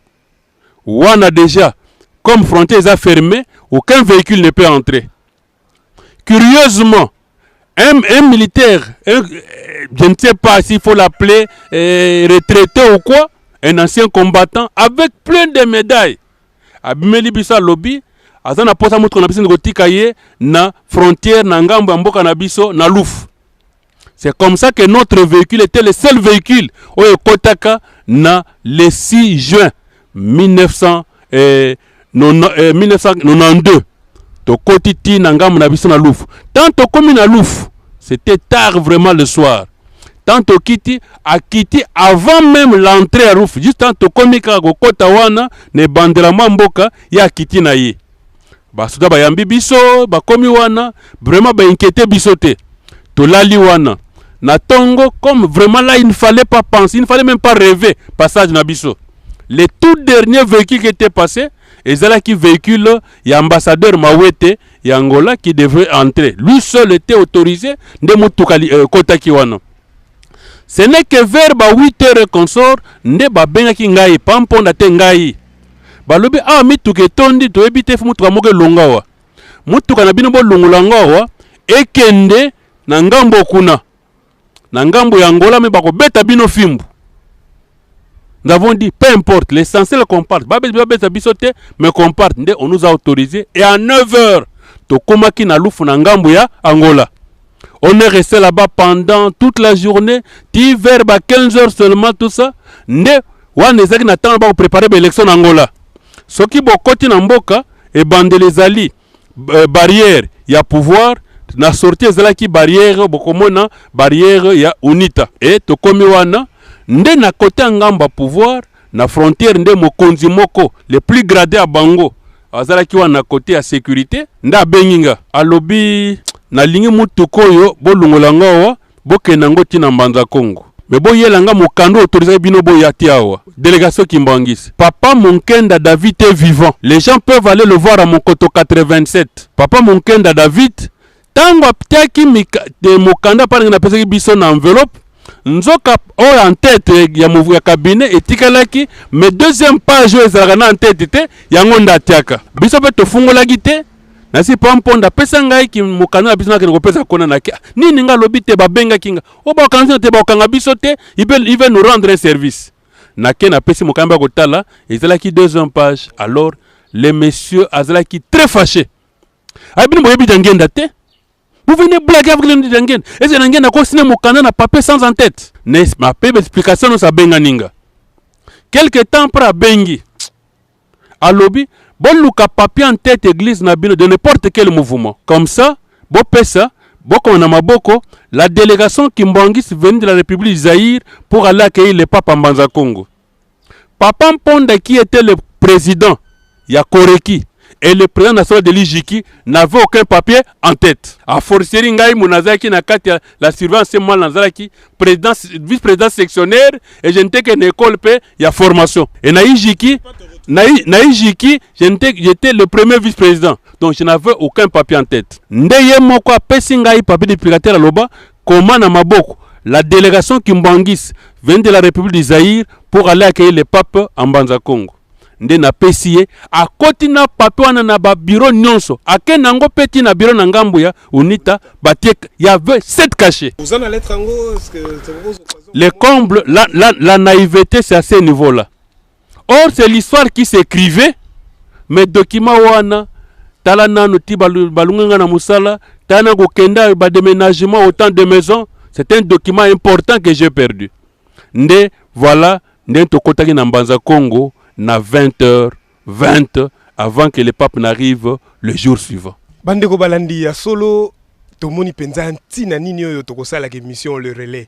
Speaker 2: Où on a déjà comme frontières a fermé, aucun véhicule ne peut entrer. Curieusement, un militaire, je ne sais pas s'il faut l'appeler retraité ou quoi, un ancien combattant avec plein de médailles. Abimeli bisa lobby, azana posa mutu na biso ngotikaye na frontière na ngambo mboka na biso na Louf. C'est comme ça que notre véhicule était le seul véhicule au Kotaka na le 6 juin 1992. To kotiti na ngamu na biso na Louf. Tant to komi na Louf, c'était tard vraiment le soir. tant tokiti akiti avant même l'entrée à Rouf, juste tant tokomika kokota wana ne bandela mboka ya akiti na ye. Basuda bayambi biso bakomi wana vraiment ba inquiéter biso te. Tolali wana na tongo comme vraiment là il ne fallait pas penser, il ne fallait même pas rêver passage na biso. Les tout derniers véhicules qui étaient passés, et c'est là qui véhicule, il y a ambassadeur Mawete, il y a Angola qui devait entrer. Lui seul était autorisé de Moutoukali Kota Kiwana. Ce n'est que vers 8h consort, ne ba benga ki ngai pamponda te ngai. Balobi mituke tondi to ebite fu mutuka moke longawa. Mutuka na bino bo longolangawa ekende na ngambo kuna. Na ngambo ya Angola me bako beta bino fimbu. Nous avons dit, peu importe, l'essentiel qu'on parte. Mais qu'on parte, on nous a autorisé. Et à 9h, Tokomaki na lufu na ngambo ya Angola. On est resté là-bas pendant toute la journée. Vers 15h seulement, tout ça. On est préparer l'élection en Angola. Ce qui est en Mboka, et bande les alliés, barrière, il y a pouvoir. Na sortie qui barrière, bokomona barrière, il y a UNITA. Et Tokomi wana. Nde na côté ngamba pouvoir na frontière nde mokonzi moko le plus gradé à Bango azala ki wana côté à sécurité nda benginga alobi na lingi mutuko yo bolungola ngawa bokena ngoti na mbanza Kongo mais boyelanga mokando autorisé bino boyati awa délégation Kimbangisi papa Monkenda David est vivant, les gens peuvent aller le voir à Monkoto 87. Papa Monkenda David tango aptiaki de mokanda pa na pesa biso na enveloppe nzoka en tête ya mouvement cabinet etikalaki mais deuxième page ezalaka en tête te yango ndatiaka biso pe tofungola gite nasi pamponda pesa ngai ki mokana na biso na ko pesa kona na nini nga lobi te babenga kinga o ba kanzi te ba kanga biso te il veut nous rendre un service na ke na pesi mokamba kotala ezalaki deuxième page. Alors les messieurs azalaki très fâchés abini boyebi ngenda te. Vous venez blaguer avec les Ndjangen. Et c'est Ndjangen qui a signé mon canal na papier sans en tête. N'est-ce pas? Ma explication nous a benganinga. Quelque temps après bengi. À lobby, bon luka papier en tête église na bino de n'importe quel mouvement. Comme ça, bon pesa, bon comme on a maboko, la délégation Kimbangis venue de la République Zaïre pour aller accueillir le pape en Banza Congo. Papa Mponda qui était le président, Yakoreki. Et le président national de l'IJIKI n'avait aucun papier en tête. A fortiori ngai munazaki na kati la surveillance mal nazaki président vice-président sectionnaire et je n'étais qu'une école pe ya formation. Et na IJIKI j'étais le premier vice-président. Donc je n'avais aucun papier en tête. Ndeye moko apesi ngai papier de pilateur loba comment na maboko la délégation Kimbangis vient de la République du Zaïre pour aller accueillir le pape en Banza Congo. Nde na pesiye a koti na papier wana na ba bureau nyonso ake nango peti na bureau na ngambo ya UNITA batek il y avait 7 cachets. Vous en allez trango est-ce que les combles la naïveté c'est à ce niveau là. Or c'est l'histoire qui s'écrivait mais document wana tala nanu ti balunga na musala tana ko kenda ba déménagement autant de maisons, c'est un document important que j'ai perdu. Nde voilà nde to kotaki na Mbanza Congo na 20h20 avant que le pape n'arrive le jour suivant.
Speaker 1: Bandeko balandi ya solo tomoni penza ntina nini oyo tokosala ke mission le relais.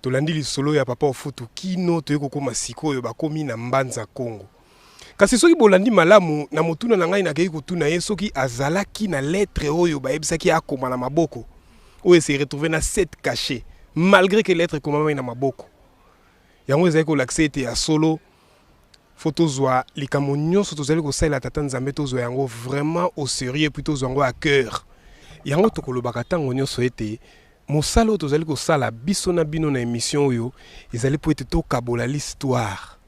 Speaker 1: Tolandi li solo ya papa ofutu kino toyeko koma sikoyo bakomi na Mbanza Congo. Kasi soki bolandi malamu na motuna na ngai na kei kotuna ye soki azalaki na lettre oyo bayebisaki akoma na maboko. Oyo se retrouvé na 7 cachets malgré que lettre komama na maboko. Yango ezali ko l'accès ya solo photo zoa likambo nyonso tozali kosala tata nzambe tozwa yango vraiment au sérieux plutôt yango à cœur. Yango tokolobaka tango nyonso ete mosala tozali kosala biso na bino na émission oyo ezali po ete tokabola l'histoire.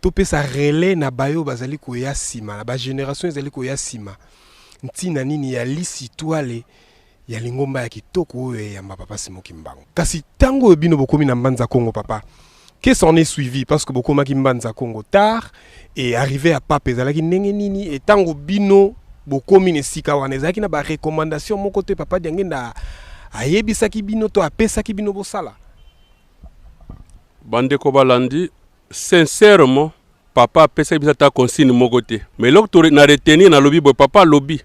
Speaker 1: Topesa relais na bayo bazali koya sima na ba génération ezali koya sima. Ntina nini ya lisitwale ya lingomba ya kitoko oyo ya papa Simoki Mbango. Kasi tango bino bokomi na Mbanza Congo papa. Qu'est-ce qu'on est suivi parce que beaucoup maki Mbanza Congo tard et arrivé à Pape ezalaki ndenge nini et tango bino bokomi ne sika wana ezalaki na ba recommandation mon côté papa diangenda ayebisaki bino to apesaki bino bosala.
Speaker 2: Bandeko balandi sincèrement papa apesaki biso ta consigne mon côté mais l'autre na retenir na lobby papa lobby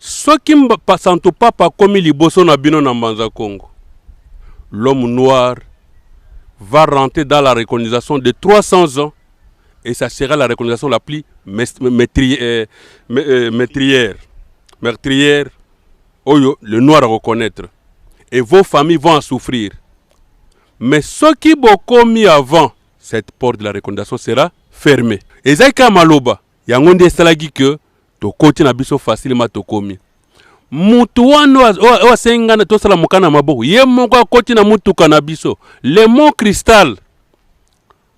Speaker 2: soki santo papa komi liboso na bino na Mbanza Congo l'homme noir va rentrer dans la recolonisation de 300 ans et ça sera la recolonisation la plus meurtrière, le noir à reconnaître. Et vos familles vont en souffrir. Mais ceux qui ont commis avant, cette porte de la recolonisation sera fermée. Et ça, c'est maloba. Il y a un des salagi que to côté na biso facilement to commis. Mutu wano wa sengana to sala mukana maboko. Ye moko côté na mutu kana biso. Le mont cristal.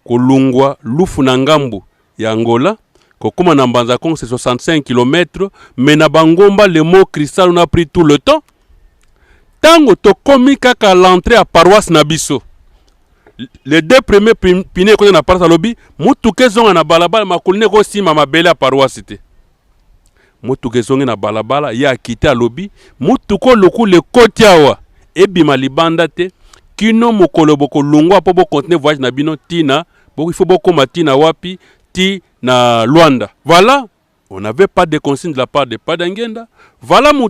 Speaker 2: Kolungwa lufu na ngambu ya Angola. Kokuma na Mbanza Kongo c'est 65 km. Mais na Bangomba le mont cristal on a pris tout le temps. Tango to komi kaka l'entrée à paroisse Nabiso. Les deux premiers pinés côté na paroisse lobby, mutu kezonga na balabala makuline ko sima mabele à paroisse té. Mutu kezonga na balabala ya quitté à lobby, mutu ko loku le kotiawa e bima libanda té kino mokolo boko longwa po bo continuer voyage na bino tina, il faut beaucoup matina wapi ti na Luanda. Voilà. On n'avait pas de consigne de la part de Padangenda. Voilà mon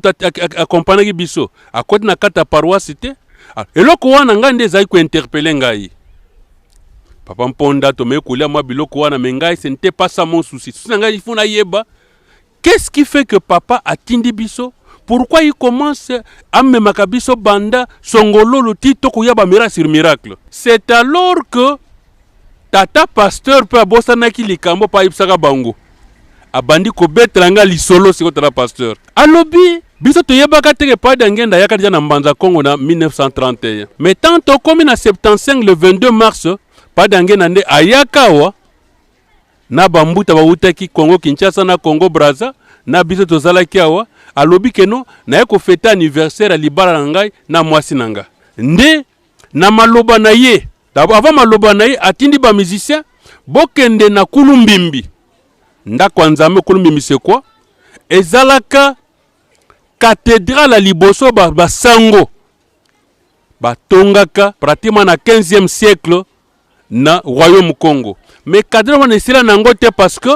Speaker 2: accompagné biso. À côté de la paroisse, et là, on a interpellé ngai. Papa Mponda, Tomé Koulia, moi, biloko wana mengai, ce n'était pas ça mon souci. Qu'est-ce qui fait que papa a tindi biso? Pourquoi il commence à me makabiso banda songolo le tito kouyaba miracle sur miracle? C'est alors que tata pasteur peut abosana ki likambo pa ipsaka bango. Abandi ko betranga lisolo siko tata pasteur. Alobi biso to yebaka teke Padangenda yaka déjà na Mbanza Kongo na 1931. Mais tant comme na 75 le 22 mars Padangenda nde ayakawa na bambuta bautaki Congo Kinshasa na Congo Brazza na biso to zalaki awa alobi keno na yako fete anniversaire libala na ngai na mwasi nanga. Nde na maloba na ye. Avant maloba na ye atindi ba musicien bokende na Kulumbimbi. Ndako nzambe Kulumbimbi c'est quoi? Ezalaka cathédrale à liboso basango batongaka pratiquement na 15e siècle na royaume Congo. Mais cathédrale wana esila nango te parce que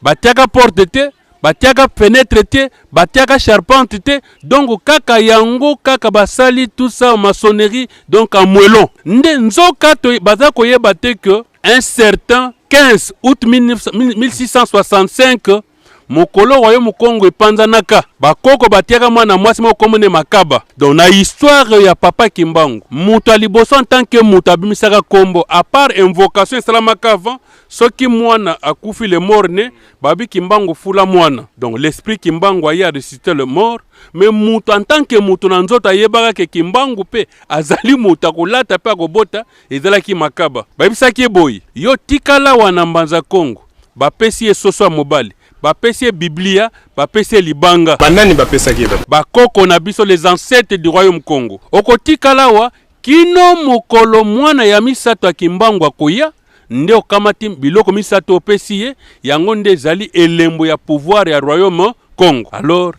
Speaker 2: batiaka porte te, batiaka fenêtre te, batiaka charpente te, donc kaka yango kaka basali tout ça en maçonnerie donc en moellon. Nde nzoka to baza koyeba te que un certain 15 août 1665 mokolo royaume Congo epanzanaka bakoko batiaka mwana mwasi moko komone makaba. Donc na histoire ya papa Kimbangu mutu aliboso en tant que mutu abimisaka kombo à part invocation esalamaka avant soki mwana akufi le mort ne babi Kimbangu fula mwana. Donc l'esprit Kimbangu a ressuscité le mort, mais mutu en tant que mutu na nzoto ayebaka ke Kimbangu pe azali mutu akolata pe akobota ezalaki makaba. Babisaki boyi yo tikala wana Mbanza Kongo bapesi esoso mobali bapesi Biblia, bapesi libanga.
Speaker 1: Banani bapesa ki
Speaker 2: bakoko na biso les ancêtres du royaume Congo. Okotikalawa kino mokolo mwana ya misato ya Kimbangu akoya nde okamati biloko misato opesi ye yango nde ezali elembo ya pouvoir ya royaume Congo. Alors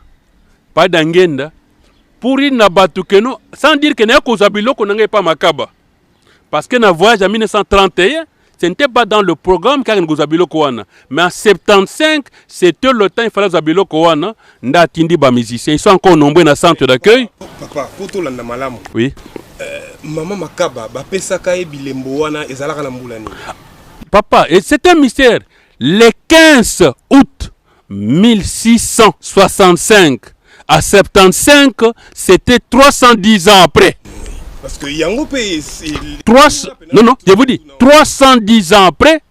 Speaker 2: Padangenda pour na batu keno sans dire que na kozwa biloko nanga pa makaba. Parce que na voyage en 1931 ce n'était pas dans le programme car nous avons Kowana. Mais en 75, c'était le temps il fallait Zabilo Kowana. Ndatindi ba musiciens. Ils sont encore nombreux dans le centre d'accueil.
Speaker 1: Papa, poto landa malamu.
Speaker 2: Oui.
Speaker 1: Maman Makaba, ba pesaka e bilembo wana ezalaka na mbulani.
Speaker 2: Papa, et c'est un mystère. Le 15 août 1665 à 75, c'était 310 ans après.
Speaker 1: Parce que yango pe
Speaker 2: non, je vous dis 310 ans après,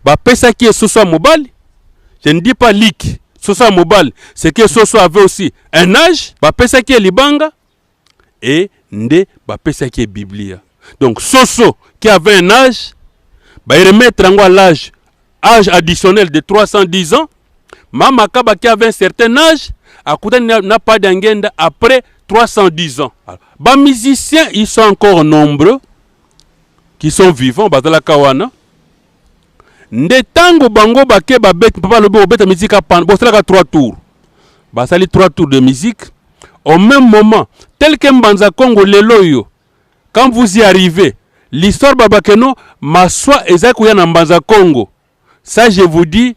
Speaker 2: bah pesa qui est Soso Mobile. Je ne dis pas Lik, Soso Mobile, c'est que Soso avait aussi un âge, bah pesa qui est Libanga et Nde bah pesa qui est Biblia. Donc Soso qui avait un âge, bah il remettre en l'âge additionnel de 310 ans. Mama Kaba qui avait un certain âge, à côté n'a pas d'Angenda après 310 ans. Les musiciens, ils sont encore nombreux, qui sont vivants, Bazala Kawana. Nde tango bango bake babet, papa lobo beta musique à pan, bostraka 3 tours. Basali 3 tours de musique. Au même moment, tel que Mbanza Kongo leloyo, quand vous y arrivez, l'histoire babakeno, maswa ezakuya na Mbanza Kongo. Ça, je vous dis,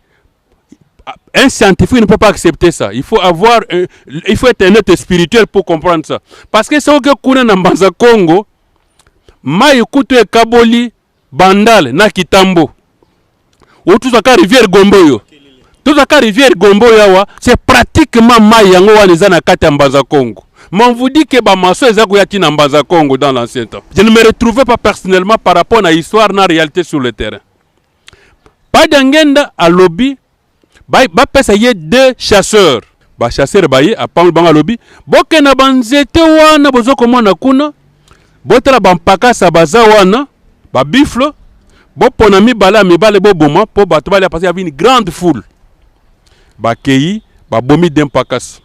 Speaker 2: un scientifique ne peut pas accepter ça. Il faut être un être spirituel pour comprendre ça. Parce que c'est que Kuna na Mbanza Kongo, mai kutu ekaboli Bandal na Kitambo. Ou tout ça rivière Gombo yo. Tout ça rivière Gombo yawa, c'est pratiquement mai yango wana na kati Mbanza Congo. Mais on vous dit que ba maso ezako yati na Mbanza Congo dans l'ancien temps. Je ne me retrouvais pas personnellement par rapport à l'histoire na réalité sur le terrain. Pas d'angenda à lobby, ba pesa ye 2 chasseurs. Ba chasseur ba ye a pa banga lobby, boke na banzete wana bozo komona kuna. Botala bampaka sa baza wana, ba bifle, bo pona mibala mibale bo boma po bato bale parce qu'il y avait une grande foule. Ba kei, ba bomi d'impakas.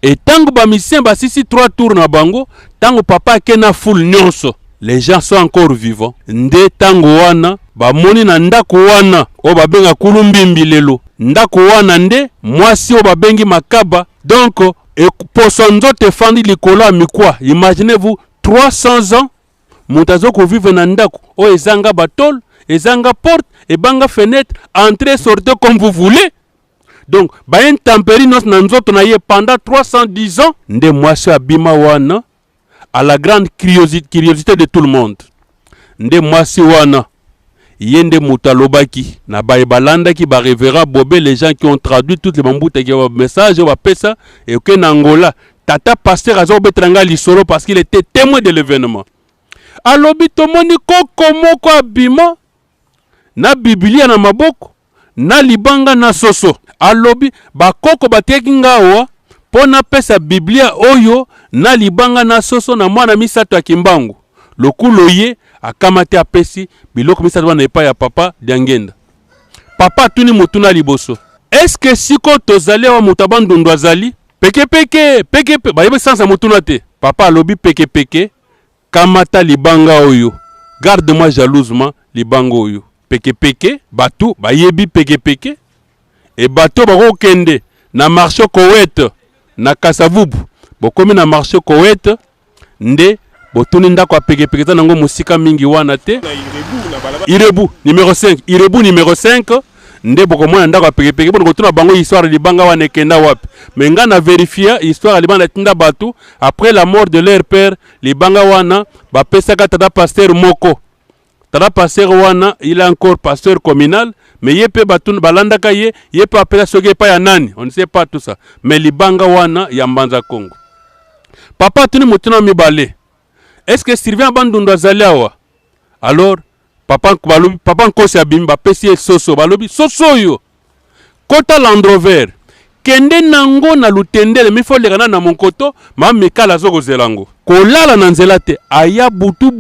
Speaker 2: Et tant que ba misien ba sisi 3 tours na bango, tant que papa kena foule nyonso, les gens sont encore vivants. Nde tango wana, ba moni na ndako wana, o ba benga kulumbimbi lelo. Ndako wana nde, mwasi o ba bengi makaba. Donc, et poso nzote fandi likolo mikwa. Imaginez-vous 300 ans, moutazoko vivre na ndako, o ezanga batol, ezanga porte, et banga fenêtre, entrez, sortez comme vous voulez. Donc, ba un tempéri nos nanzoto na ye pendant 310 ans, nde mwasi abima wana, à la grande curiosité de tout le monde. Nde mwasi wana, yende mutalobaki, na balanda ki ba révérend Bobé, les gens qui ont traduit toutes les bambouta qui ont message, wa pesa, et que Angola, tata pasteur azo betranga lisoro parce qu'il était témoin de l'événement. Alobi tomoni koko moko abima, na Biblia na maboko, na libanga na soso. Alobi ba koko bateki ngawa, pona pesa Biblia oyo, na libanga na soso na mwana misato ya kimbangu. Lokulo ye, akamate apesi, biloko misato wana epa ya papa diangenda. Papa tuni mutuna liboso. Est-ce que siko tozali wa mutabandu azali? Peke, ba yebe sansa mutuna te. Papa alobi peke, kamata libanga oyo. Garde-moi jalousement libanga oyo. Peke, batu, ba yebi peke. Et bato bako kende, na marché Koweït, na Kasavubu. Bokomi na marché Koweït, nde, botuni ndako a peke za nango musika mingi wana te. Irebu, numéro 5. Nde bokomona ndako a peke, bon kotuna bango histoire libanga wana kenda wapi. Mais nga na vérifier histoire libanga tinda batu, après la mort de leur père, libanga wana, ba pesaka tada pasteur moko. Tada pasteur wana, il est encore pasteur communal, mais yepe batun balandaka yepe apela soge pa ya nani, on ne sait pas tout ça. Mais libanga wana ya Mbanza Congo. Papa tuni mutuna mibale. Est-ce que Sylvain Bandundu azali awa? Alors papa nkosi abimba pesi soso balobi soso yo. Kota Land Rover. Kende nango na lutendele mifo lekana na monkoto ma mekala zoko zelango. Kolala na nzela te aya butu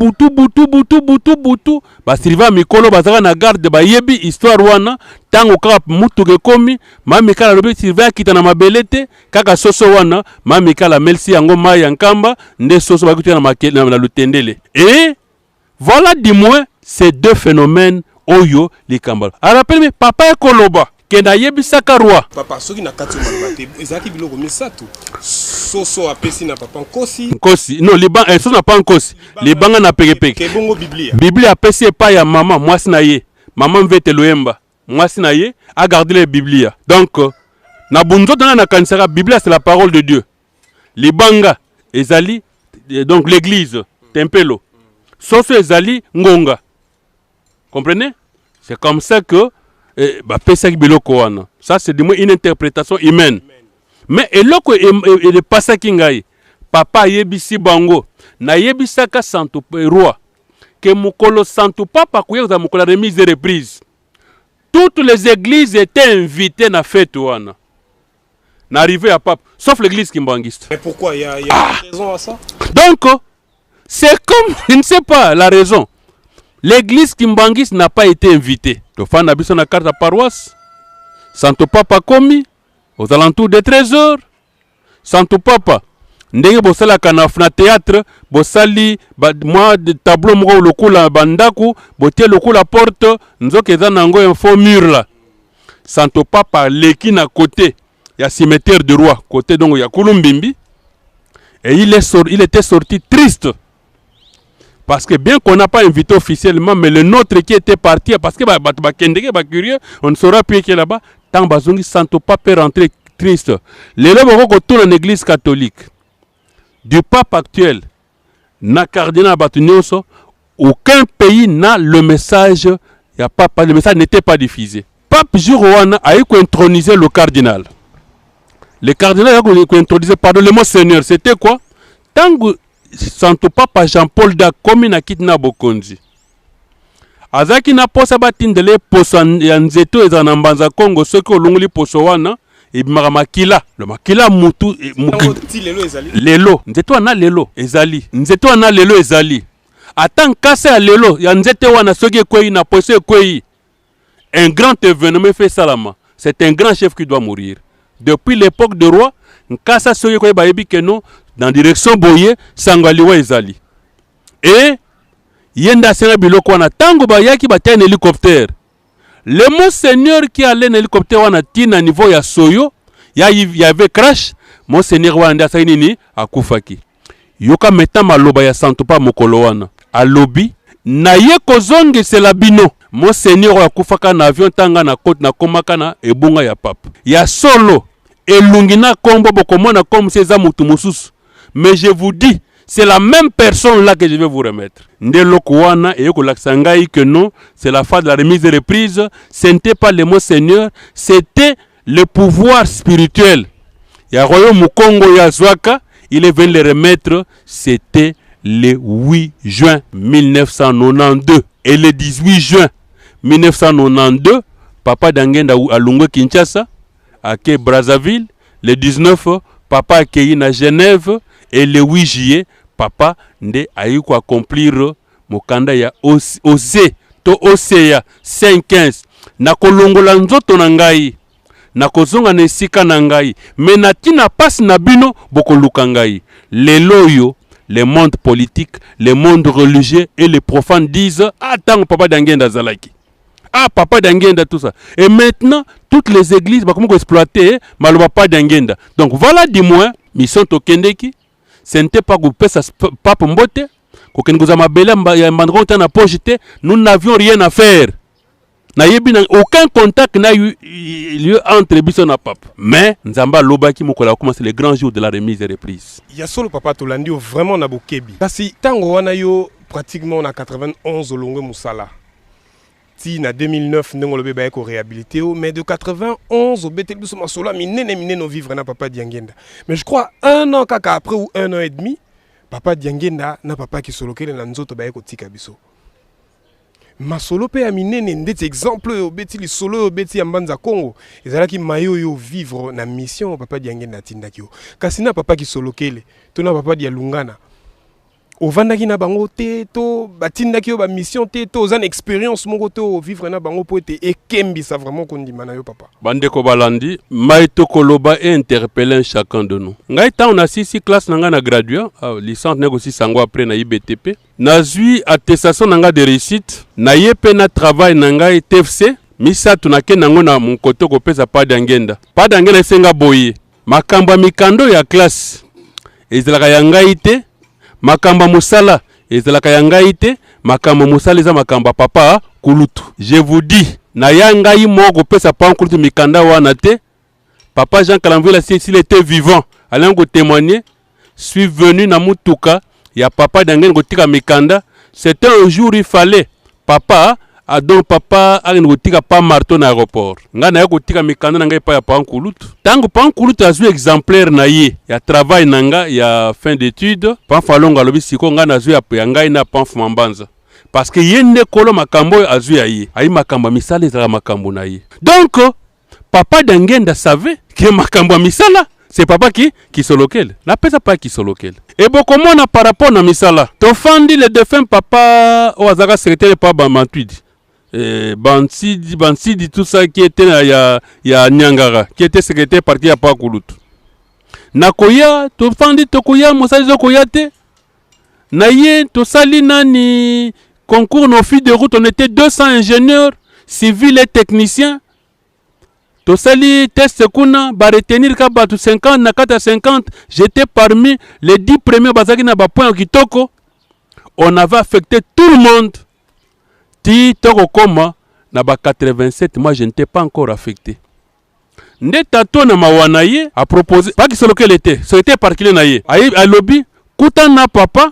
Speaker 2: ba Sylvain mikolo bazaka na garde ba yebi histoire wana tango kaka mutu kekomi ma mekala lobi Sylvain kita na mabelete kaka soso wana ma mekala melsi yango mai yankamba nde soso bakuti na lutendele. Et voilà du moins ces deux phénomènes oyo likambalo. Rappelle-moi papa ekoloba kenda yebisaka roi.
Speaker 1: Papa soki na kati malbate ezaki biloko misatu. Soso apesi na papa nkosi.
Speaker 2: Nkosi. Non, libanga soso na pa nkosi. Libanga na peke.
Speaker 1: Kebongo Biblia.
Speaker 2: Biblia apesi epa ya maman mwasi na ye. Maman mvete loyemba. Mwasi na ye a gardé les Biblia. Donc na bunzoto na kanisaka Biblia c'est la parole de Dieu. Libanga ezali donc l'église tempelo. Soso ezali ngonga. Comprenez? C'est comme ça que ça c'est du moins une interprétation humaine. Mais eloko et le passaki ngai papa yebisi bango na yebisaka santo roi que mukolo santo papa kuya mukolo remise et reprise. Toutes les églises étaient invitées na fête wana. N'arrivé à pape sauf l'église kimbangiste.
Speaker 1: Mais pourquoi il y a une raison à ça?
Speaker 2: Donc c'est comme je ne sais pas la raison. L'église kimbangiste n'a pas été invitée. Tofan a na carte à paroisse. Santo Papa komi aux alentours de 13h. Santo Papa ndenge bosala kanafna théâtre bosali moi de tableau moko lokula bandaku botie lokula porte nzoke za nango un faux mur là. Santo Papa leki na côté ya cimetière de roi côté donc ya Kulumbimbi et il était sorti triste. Parce que bien qu'on n'a pas invité officiellement, mais le nôtre qui était parti, parce que curieux, on ne saura plus qui est là-bas, tant bazongi santo pas peut rentrer triste. Les gens qui tournent en église catholique, du pape actuel, na cardinal Batunioso, aucun pays n'a le message, le message n'était pas diffusé. Pape Juroana a eu intronisé le cardinal. Le cardinal a eu intronisé, pardon, le mot Seigneur, c'était quoi? Tant que Santo Papa Jean-Paul da Komina Kitna Bokonzi. Azaki na posa batindele poso ya nzeto ezanambanza Congo, ceux qui ont l'ongli poso wana, et makila, le makila mutu, lelo, nzeto wana lelo, ezali, nzeto wana lelo ezali. Atan kase ya lelo, ya nzete wana soki kwei na poso kwei. Un grand événement fait salama. C'est un grand chef qui doit mourir. Depuis l'époque de roi, nkasa soki kwei bayebi keno, dans direction boye, sangaliwa ezali. Et, yenda senga biloko wana, tango bayaki batia un hélicoptère. Le monseigneur qui allait en hélicoptère wana tina niveau ya soyo, y avait crash, monseigneur wana sa nini akufaki. Yoka meta maloba ya Santo Pa mokolo wana. Alobi na ye kozongi c'est la bino. Monseigneur akufaka na avion tanga na côte na komaka na ebunga ya pape. Ya solo elungina kombo bokomona comme ces amutu mususu. Mais je vous dis, c'est la même personne là que je vais vous remettre. Ndeloko wana et yoko laksangai que non, c'est la phase de la remise et reprise. Ce n'était pas le Monseigneur, c'était le pouvoir spirituel. Ya royaume Congo ya Zwaka, il est venu le remettre, c'était le 8 juin 1992. Et le 18 juin 1992, Papa Dangenda à Lungwe Kinshasa, à Ké Brazzaville. Le 19, Papa accueilli à Genève. Et le 8 juillet, Papa nde aïko accomplir mokanda ya ose to oseya 5-15 na kolongola nzoto na ngai na kozonga na esika na ngai me na tina pasi na bino bokoluka ngai lelo yo le monde politique, le monde religieux et les profanes disent ah tant Papa Dangenda zalaki ah Papa Dangenda tout ça et maintenant toutes les églises va comment exploiter maloba Papa Dangenda donc voilà dis-moi mission tokendeki. Ce n'était pas que ça pape mbote, nous n'avions rien à faire. Aucun contact n'a eu lieu entre Bisson et Pape. Mais Nzamba Lobaki Mokola a commencé les grands jours de la remise et reprise.
Speaker 1: Il y a solo Papa Tolandi vraiment na bokebi. Kasi tango wana yo pratiquement na 91 olongo musala. Si na 2009 ndongo lobe ba ko réhabilité mais de 91 au betel biso masola minene no vivre na Papa Dangenda. Mais je crois un an kaka après ou un an et demi Papa Dangenda na papa ki solokele na nzoto ba ko tika biso. Masolo pe ya minene ndeti exemple au betil solo au beti ambanza Congo. Ezalaki mayo yo vivre na mission Papa Dangenda tindaki yo. Kasi na papa ki solokele to na Papa dia lungana. Ovandaki na bango te to batindaki yo ba mission te to zan expérience moko to vivre na bango po ete ekembi ça vraiment kondima na yo papa.
Speaker 2: Bandeko balandi maito koloba et interpeller chacun de nous. Ngai ta on a 6 classes nanga na gradué licence nego 6 sango après na IBTP. Nazui attestation nanga de réussite na yepe na travail nanga TFC misa tunake nango na mon koto ko pesa Papa Dangenda. Papa Dangenda senga boye makamba mikando ya classe ezalaka ya ngai te. Makamba musala ezalaka ya ngai te makamba musala eza makamba papa kulutu. Je vous dis na ya ngai moko pesa pa kulutu mikanda wana te. Papa Jean Kalamvula s'il était vivant allait go témoigner suis venu na mutuka ya Papa Dangenda go tika mikanda. C'était un jour il fallait papa donc papa allait go tika pa marteau na aéroport nga na go tika mikanda na ngai pa ya pa kulutu. Tango pa kulutu azu exemplaire na ye ya travail nanga ya fin d'études pa falonga lobi siko nga na azu ya ngai na pa mbanza parce que yende kolo makambo azu ya ye ayi makambo misala ezala makambo na ye. Donc Papa Dangenda savait que makambo misala c'est papa qui solokele na pesa pa qui solokele et beaucoup mona par rapport na misala to fandi le défunt papa Oazaka secrétaire pa Bamantwidi Bansidi tout ça qui était ya Nyangara qui était secrétaire parti à Pakulutu nakoya to fandi tokoya mosali zokoya te na ye to sali nani concours no fil de route on était 200 ingénieurs civils et techniciens to sali test kuna ba retenir ka ba 50 na 50 j'étais parmi les 10 premiers bazaki na ba point kitoko on avait affecté tout le monde. Ti toko koma na ba 87 moi je n'étais pas encore affecté. Nde tato na mawana ye a proposé pas qui solo qu'elle était. C'était par qu'il na ye. Ayi a lobby kuta na papa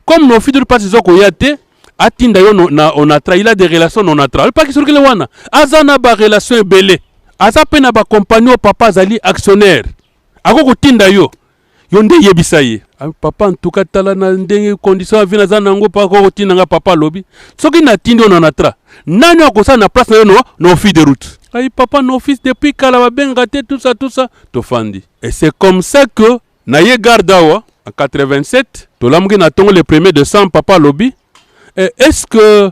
Speaker 2: comme nos filles de parti zokoyate atinda yo on a trahi des relations non atra pas qui sur le wana azana ba relation belé aza pe na ba compagnie au papa zali actionnaire ako tinda yo nde yebisa ye papa en tout cas tala na ndenge condition avina za nango pa ko tinda nga papa lobi soki na tindi non atra nani akosa na place na yo no fille de route ay papa no fils depuis kala ba benga te tout ça to fandi et c'est comme ça que na ye gardawa en 87 to lamuki na tongo le 1er décembre papa lobi est-ce que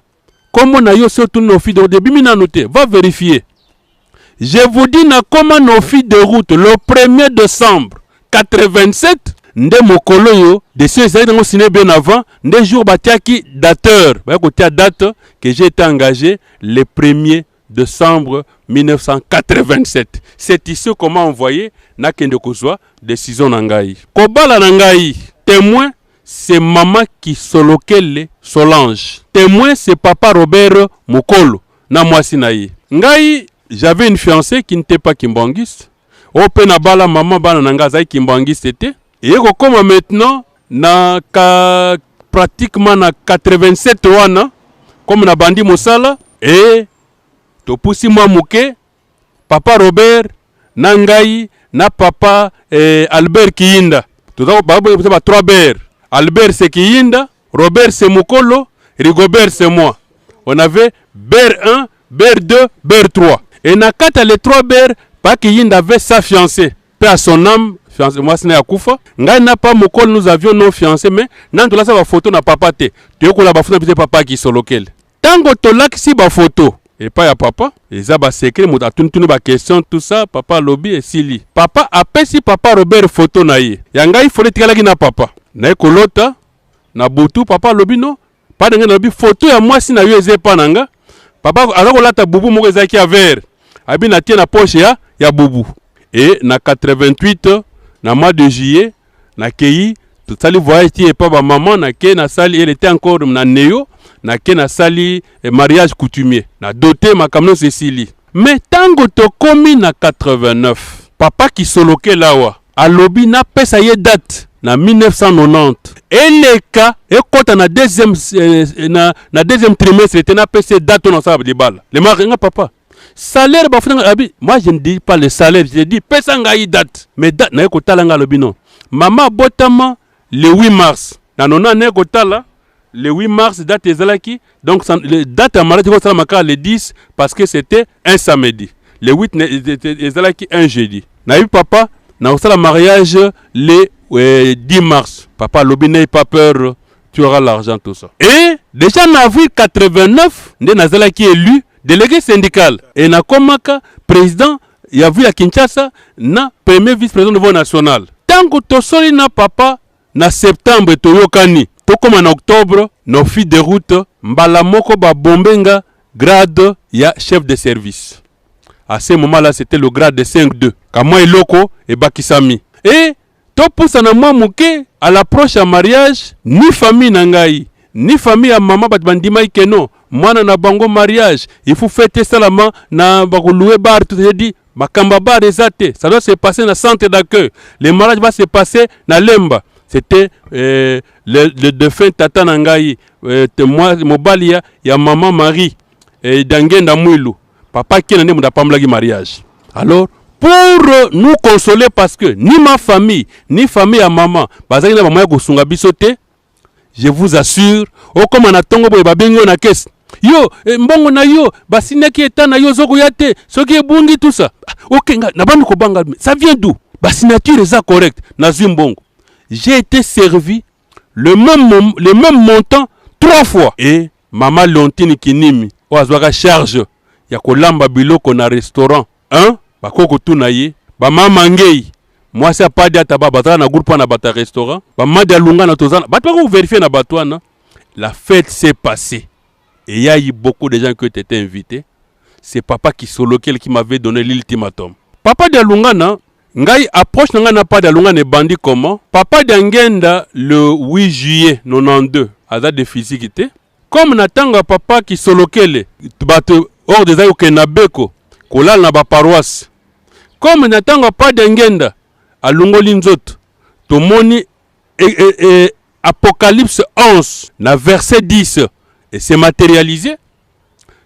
Speaker 2: comme on a eu surtout nos filles de début mina noté va vérifier. Je vous dis na comment nos filles de route le 1er décembre 87 nde mokolo yo de ceux qui ont signé bien avant des jours batiaki dateur ba ko tia date que j'ai été engagé le 1er décembre 1987. C'est ici comment envoyer na kende kozwa décision na ngai. Kobala na ngai témoin c'est maman qui solokele Solange. Témoin c'est papa Robert Mokolo na mwasi na ye. Ngai j'avais une fiancée qui n'était pas kimbangiste. Open na bala maman bana nanga zai kimbangiste était. Et comme maintenant na pratiquement na 87 wana comme na bandi mosala et to pousi moi muke papa Robert na ngai na papa Albert Kiyinda. Tout ça 3 ber. Albert c'est Kiyinda, Robert c'est Mokolo, Rigobert c'est moi. On avait Ber 1, Ber 2, Ber 3. Et na kata les 3 ber, pas Kiyinda avait sa fiancée. Paix à son âme, fiancée moi c'est Akufa. Ngai n'a pas Mokolo, nous avions nos fiancés mais nan to la sa ba photo na papa te. Tu ko la ba photo peut papa qui solokel. Tango to lak si ba photo. Et pas ya papa, et ça ba secret mo tunu ba question tout ça, papa lobby et sili. Papa appelle si papa Robert photo na ye. Yanga il faut tikala na papa. Na ekolota na butu papa lobby no, pas de lobby photo ya moi si na yo ezepa nanga. Papa azako lata bubu mo ezaki ya vert. Abi na tie na poche ya bubu. Et na 88 na mois de juillet na kei tout sali voyage ti et pas ba maman na ke na sali elle était encore na neo. Na ke na sali mariage coutumier na doté ma kamno Cécilie mais tango to komi na 89 papa qui soloke lawa alobi na pesa ye date na 1990 et le cas et kota na deuxième trimestre était na pesa date on ça de balle le mari nga papa salaire ba funa abi moi je ne dis pas le salaire je dis pesa nga date mais date na ko tala nga lobi non maman botama le 8 mars na nona ne ko tala le 8 mars, date ezalaki, donc date à Maradi le 10 parce que c'était un samedi. Le 8 ezalaki un jeudi. Na eu papa, na osala mariage le 10 mars. Papa lobi n'aie pas peur, tu auras l'argent tout ça. Et déjà en avril 89, nde nazalaki élu délégué syndical et na komaka président il y a vu à Kinshasa na premier vice-président au niveau national. Tant que tosoli na papa na septembre toyokani. Tout comme en octobre, nos filles de route, mbala moko ba bombenga grade ya chef de service. À ce moment-là, c'était le grade de 5-2. Kama Eloko et Bakisami. Et to poussa na mwa muke à l'approche à mariage, ni famille nangai, ni famille à maman bat bandima ikeno, mwana na bango mariage, il faut fêter salama na bakoloué bar tout dit. Makamba bar ezate, ça doit se passer dans centre d'accueil. Le mariage va se passer na Lemba. C'était le défunt Tata Nangai, moi, Mobalia, il y a maman Marie, et Dangenda Mouilou. Papa qui n'a pas de mariage. Alors, pour nous consoler, parce que ni ma famille, ni famille à maman, je vous assure, oh, comme on a tongo boy babingo na caisse. Yo, mbongo na yo, basina qui est na yo zoko yate, ce qui est bundi tout ça. Ok, na bandu ko banga, ça vient d'où? Ba signature est correcte, na zimbongo. J'ai été servi le même montant 3 fois. Et maman Leontine Kinimi, oazwaka charge ya kolamba biloko na restaurant. Hein? Bakoko tunaye, ba mama ngei. Moi c'est pas dia taba batana na groupe na bata restaurant. Ba madi alunga na tozana. Ba ko vérifier na batwana. La fête s'est passée. Et il y a eu beaucoup de gens qui étaient invités. C'est papa qui solokel qui m'avait donné l'ultimatum. Papa de Lungana, ngai approche n'a pas de Lungana et bandit comment? Papa d'Angenda le 8 juillet 92, à date de physique. Comme natanga papa qui solokel, hors des aïeux kenabeko, kolal na ba paroisse. Comme natanga pas d'Angenda, à Lungolinzot, tomoni Apocalypse 11, na verset 10, et c'est matérialisé.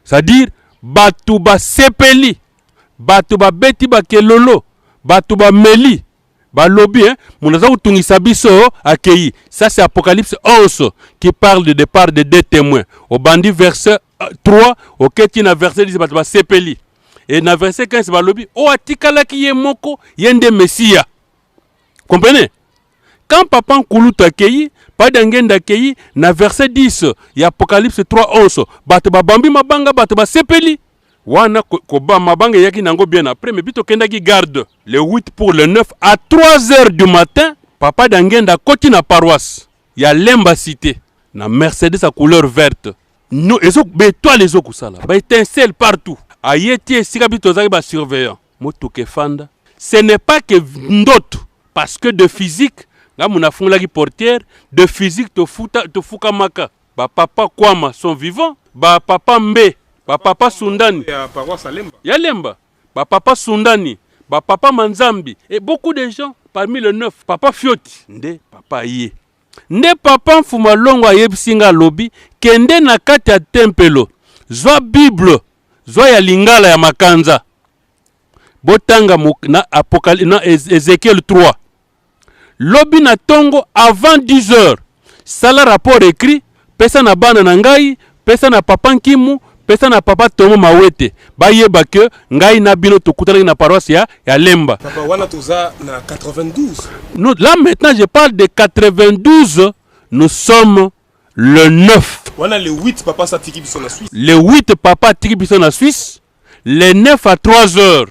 Speaker 2: C'est-à-dire, batu ba sepeli, batu ba beti ba kelolo, batu ba meli, ba lobi, munaza utungisa biso akei. Ça c'est Apocalypse 11 qui parle du départ de deux témoins. Au bandi verset 3, au ketina verset 10, batu ba sepeli. Et na verset 15, ba lobi, o atikala ki ye moko, yende Messia. Comprenez? Quand papa Nkulutu akei, pas d'angenda akei, na verset 10, il y a Apocalypse 3, 11, batu ba bambi mabanga, batu ba sepeli. Wana koba mabanga yaki nango bien après, mais bito kenda ki garde le 8 pour le 9 à 3 heures du matin, papa d'angenda koti na paroisse. Il y a Lemba cité, na Mercedes à couleur verte. Nous, étoiles les okusala, ba étincelle partout. Ayeti esika bito zaki ba surveillant. Moto ke fanda. Ce n'est pas que ndoto, parce que de physique, là mon afungla ki portière, de physique to fuka maka. Ba papa Kwama sont vivants, ba papa Mbe, ba papa Sundani, ya Lemba, ba papa Sundani, ba papa Manzambi, et beaucoup de gens parmi les 9, papa Fioti, nde papa Ye. Nde papa Mfuma Longo ayebsinga lobi, kende na kati ya tempelo, zwa Bible, zwa ya lingala ya makanza. Botanga na Apocalypse, na Ézéchiel 3. Lobi na tongo avant 10 heures. Sala rapport écrit, pesa na bana na ngai, pesa na papa Nkimu, pesa na papa Tomo Mawete. Bayeba ke ngai na bino tokutana na paroisse ya Lemba.
Speaker 1: Papa wana toza na 92.
Speaker 2: Nous, là maintenant je parle de 92, nous sommes le 9.
Speaker 1: Wana le 8 papa sa tiki biso na Suisse.
Speaker 2: Le 8 papa tiki biso na Suisse, le 9 à 3 heures.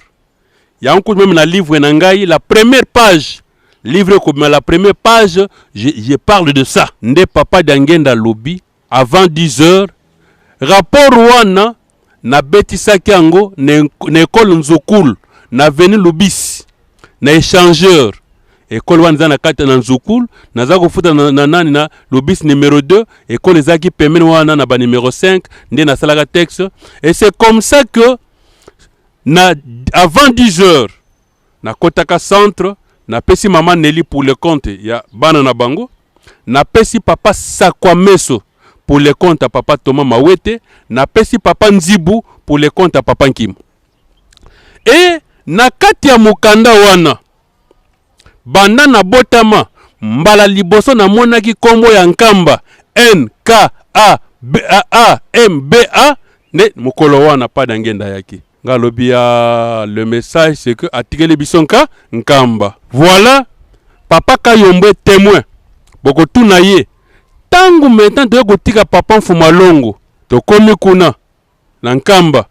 Speaker 2: Il y a un coup même dans le livre Nangai, la première page, livre comme la première page, je parle de ça. Nde papa d'angenda lobby avant 10 heures. Rapport wana na betisaki yango na école Nzokul na venu Lubisi na échangeur. École wana na kati na Nzokul na za kofuta na nani na Lubisi numéro 2, école ezaki pemene wana na ba numéro 5 nde na salaka texte. Et c'est comme ça que na avant 10 heures na kotaka centre na pesi maman Nelly pour le compte ya bana na bango, na pesi papa Sakwameso pour le compte à papa Thomas Mawete, na pesi papa Nzibu pour le compte à papa Nkimu. Et na kati ya mukanda wana banda na botama mbala liboso na monaki kombo ya Nkamba NKABAMBA ne mukolo wana pa d'angenda yaki. Galobia, le message c'est que atikele bisonka Nkamba. Voilà, papa Kayombe témoin. Boko tunaye. Tangu maintenant de gotika papa Mfuma Longo. To komi kuna na Nkamba.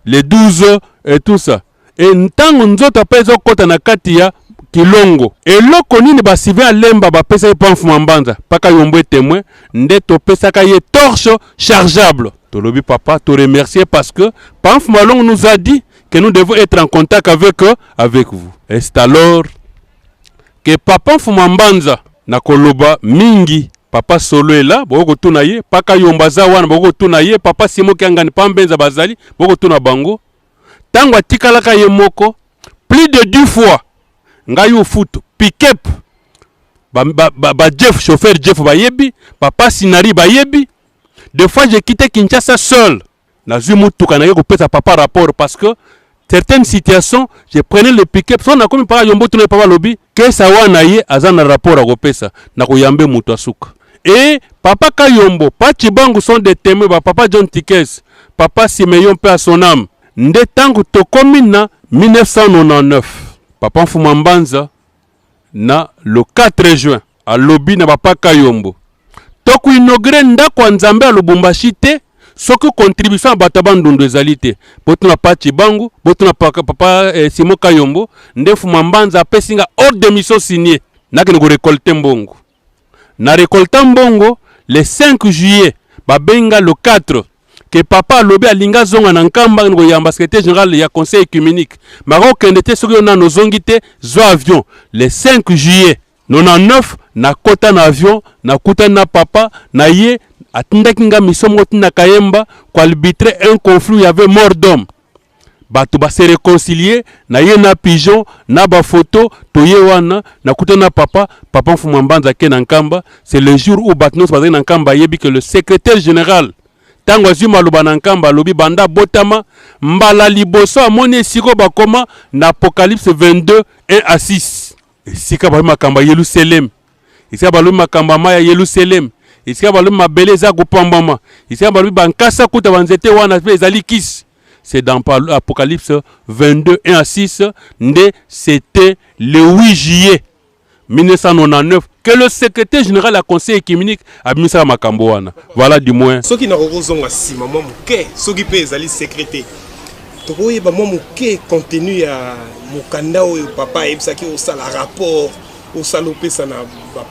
Speaker 2: Les 12 et tout ça. Et ntangu nzoto pezo kota na kati ya Kilongo. Et loko nini ba sive a Lemba ba pesa pa Mfuma Mbanza. Paka Yombe témoin. Nde to pesa ka ye torche chargeable. Tolobi papa, te remercier parce que Pamf Malong nous a dit que nous devons être en contact avec vous. Et c'est alors que papa Mfumambanza na koloba mingi, papa Solo est là, boko tunaye, paka Yombaza wana boko tunaye, papa Simo Kiangani Pambenza Bazali, boko tuna bango. Tango atikalaka ye moko, plus de 10 fois, ngayu foot, pick-up, ba Jeff, chauffeur Jeff Bayebi, papa Sinari Bayebi. Des fois, j'ai quitté Kinshasa seul. Papa rapport parce que certaines situations, je prenais le pick-up. Si on a comme par exemple papa lobby, que ça va naie azana rapport à Gopesa, na koyambe mutasuka. Et papa Kayombo, papa Chibangu sont des témoins, papa John Tikes, papa Simeon paix à son âme. Nde tangu tokomina 1999. Papa Mfumambanza na le 4 juin à lobby na papa Kayombo. Toku inaugure ndako ya Nzambe ya Lubumbashi te, soki contribution ya bataba ndundu ezali te. Boto na Pachi Bangu, boto na papa Simo Kayombo, nde Mfumambanza apesinga ordre de mission signé. Nakene ko récolter mbongo. Na récolter mbongo le 5 juillet, babenga le 4 que papa lobi alinga zonga na Nkamba ngo ya secrétaire général ya conseil œcuménique. Maro kende te soki na nozongi te zo avion le 5 juillet 99 na kota na avion na kuta na papa na ye atindaki nga misomo tina Kayemba kwa arbitrer un conflit, il y avait mort d'homme. bato ba se réconcilier na ye na pigeon na ba photo to ye wana na kuta na papa mfuma mbanza ke na nkamba. C'est le jour où bato nyonso bazali na nkamba yebi que le secrétaire général tango azwi maloba na nkamba lobi banda botama mbala liboso amoni esiko bakoma na Apocalypse 22 1 à 6. Esika balobi makamba Yerusalem, esika balobi makamba maya Yerusalem, esika balobi mabele eza kopambama, esika balobi bankasa kuta banzete wana pe ezali kisi. C'est dans Apocalypse 22 1 à 6. C'était le 8 juillet 1999 que le secrétaire général à conseil économique a mis ça à Makamboana. Voilà du moins.
Speaker 1: Ce qui n'a pas besoin si maman mouké, ce qui peut aller secrétaire. Tu vois, maman mouké contenu à mukanda ou papa et ça qui au sala rapport au salopé ça na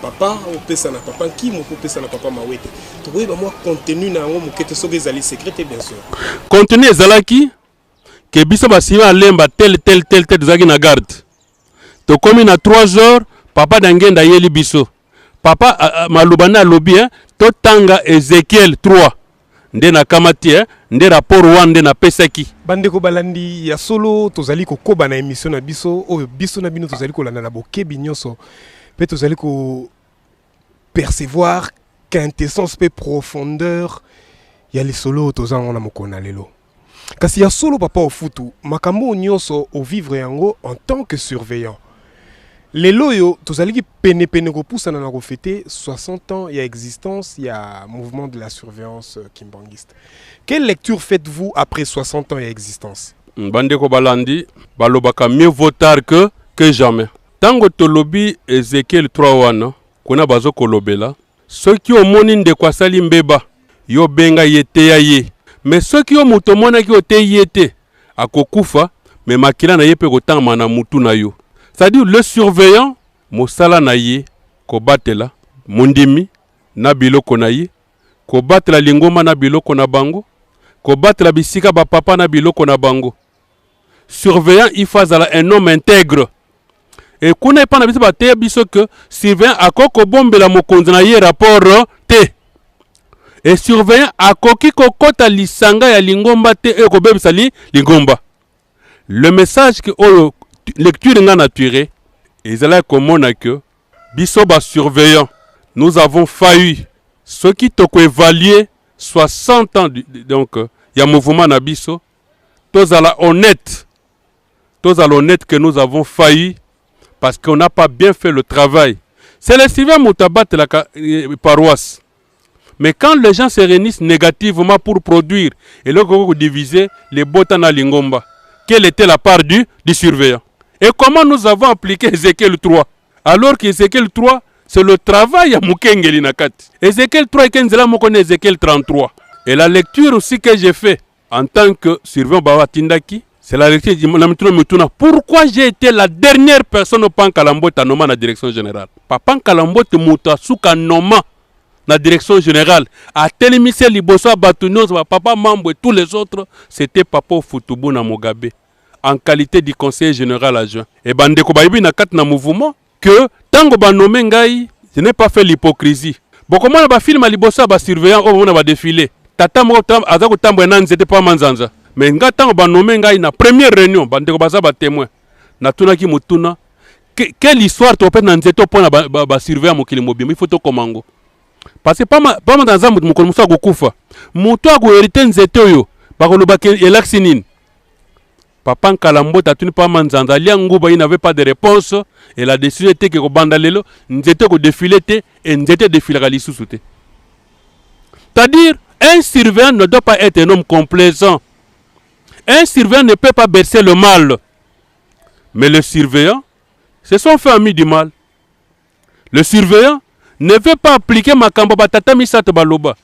Speaker 1: papa au pé ça na papa qui mon pé ça na papa mawete. Tu vois, maman contenu na maman mouké ce qui aller secrétaire bien sûr.
Speaker 2: Contenu ezalaki que biso basima lemba tel zaki na garde. To comme na 3 heures papa d'angenda yeli biso. Papa malubana lobby to tanga Ezekiel 3. Nde na kamati nde rapport wande na pesaki.
Speaker 1: Bandeko balandi ya solo tozali kokoba na émission na biso oyo biso na bino tozali kolanda na bokebi nyonso. Pe tozali ko percevoir quintessence pe profondeur ya les solo tozanga na mokona lelo. Kasi ya solo papa ofutu makambo nyonso au vivre yango en tant que surveillant. Les loyaux, tous allez qui pene repoussent na refêter 60 ans il y a existence, il y a mouvement de la surveillance kimbanguiste. Quelle lecture faites-vous après 60 ans il y a existence?
Speaker 2: Bandeko balandi, balobaka mieux vaut tard que jamais. Tango tolobi Ezekiel 3 wana, kuna bazo kolobela, ceux qui ont moni de kwa sali mbeba, yo benga yete ya ye. Mais ceux qui ont mutomona ki ote yete, akokufa, mais makila na ye pe kotanga na mutu na yo. C'est-à-dire le surveillant, mosala na ye, ko batela, mundimi, na biloko na ye, ko batela lingoma na biloko na bango, ko batela bisika ba papa na biloko na bango. Surveillant, il faut un homme intègre. Et kuna pas na biso ba te biso que surveillant akoko bombela mokonzi na ye rapport te. Et surveillant akoki kokota lisanga ya lingomba te e ko bebisa lingomba. Le message que lecture nga naturelle et c'est là comme que biso ba surveillant nous avons failli ceux qui toko évaluer 60 ans donc il y a mouvement na biso tozala honnête que nous avons failli parce qu'on n'a pas bien fait le travail. C'est le surveillant moutabat la paroisse. Mais quand les gens se réunissent négativement pour produire et là qu'on diviser les botana lingomba, quelle était la part du surveillant? Et comment nous avons appliqué Ezekiel 3? Alors qu'Ezekiel 3, c'est le travail à Mukengeli Nakat. Ezekiel 3 et Kenzela Mokone Ezekiel 33. Et la lecture aussi que j'ai fait en tant que surveillant Baba Tindaki, c'est la lecture de pourquoi j'ai été la dernière personne au Pankalambo Tanoma dans la direction générale. Papa Kalambo Temuta Souka Noma la direction générale. À Télémissel Liboso Batunos, papa Mambo et tous les autres, c'était Papa Futubu na Mugabe. En qualité du conseiller général adjoint. Et bandeko bayibi na kat na mouvement que tango ba nommé ngai, je n'ai pas fait l'hypocrisie. Bon comment ba film à libosa ba surveillant au moment ba défilé. Tata mo tam azako tambo nan c'était pas manzanza. Mais nga tango ba nommé ngai na première réunion bandeko baza ba témoin. Na tunaki mutuna quelle histoire to pe na nzeto pona ba surveillant mokili mobimba il faut to komango. Parce que pas dans un mokolo musa go kufa. Muto ago hériter nzeto yo ba ko lobaki elaxinine. Papa Nkalambo tatuni pas manzanza lianguba il n'avait pas de réponse et la décision était que bandalelo n'était que défilé et n'était défilé à l'issouté. C'est-à-dire un surveillant ne doit pas être un homme complaisant. Un surveillant ne peut pas bercer le mal. Mais le surveillant, c'est son famille du mal. Le surveillant ne veut pas appliquer makamba batata misato baloba.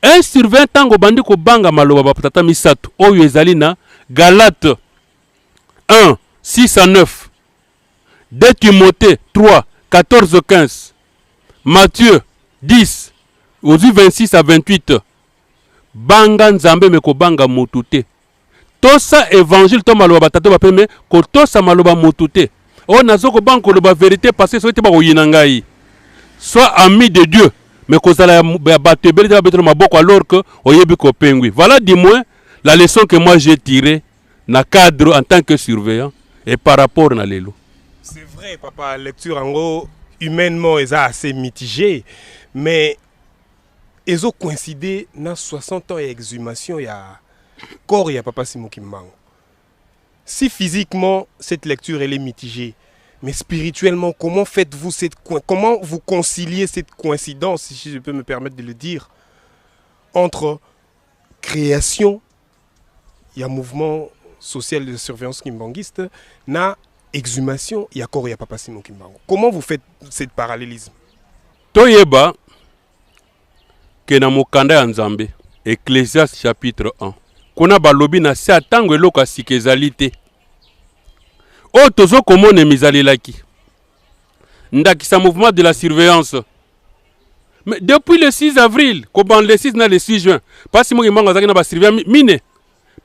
Speaker 2: Un surveillant tango bandi ko banga maloba batata misato oyo ezali na Galates 1, 6 à 9. 2 Timothée 3, 14 15. Matthieu 10, 26 à 28. Banga nzambe meko banga motute. Tosa évangile to maloba batato ba peme ko tosa maloba motute. O nazoko banko loba vérité parce que soite ba oyinangai. Sois ami de Dieu. Mais ko zala batebeli ta betro maboko alors que oyebi ko pengwi. Voilà du moins la leçon que moi j'ai tirée na cadre en tant que surveillant et par rapport à l'élo.
Speaker 1: C'est vrai, papa, lecture en gros, humainement, est assez mitigée, mais ils ont coïncidé dans 60 ans d'exhumation, il y a corps, il y a papa Simon Kimbangu. Si physiquement, cette lecture elle est mitigée, mais spirituellement, comment faites-vous comment vous conciliez cette coïncidence, si je peux me permettre de le dire, entre création, il y a mouvement social de surveillance kimbanguiste, na exhumation, il y a corps, il y a papa Simon Kimbangu. Comment vous faites ce parallélisme?
Speaker 2: Toyeba ke na mokanda ya Nzambe, Ecclésiaste chapitre 1. Kuna balobi na se atango eloko asika ezali te. O tozo komona mizalelaki. Ndakisa mouvement de la surveillance. Mais depuis le 6 avril, le 6 na le 6 juin, pas si mo kimbangu azaki na ba surveillant mine.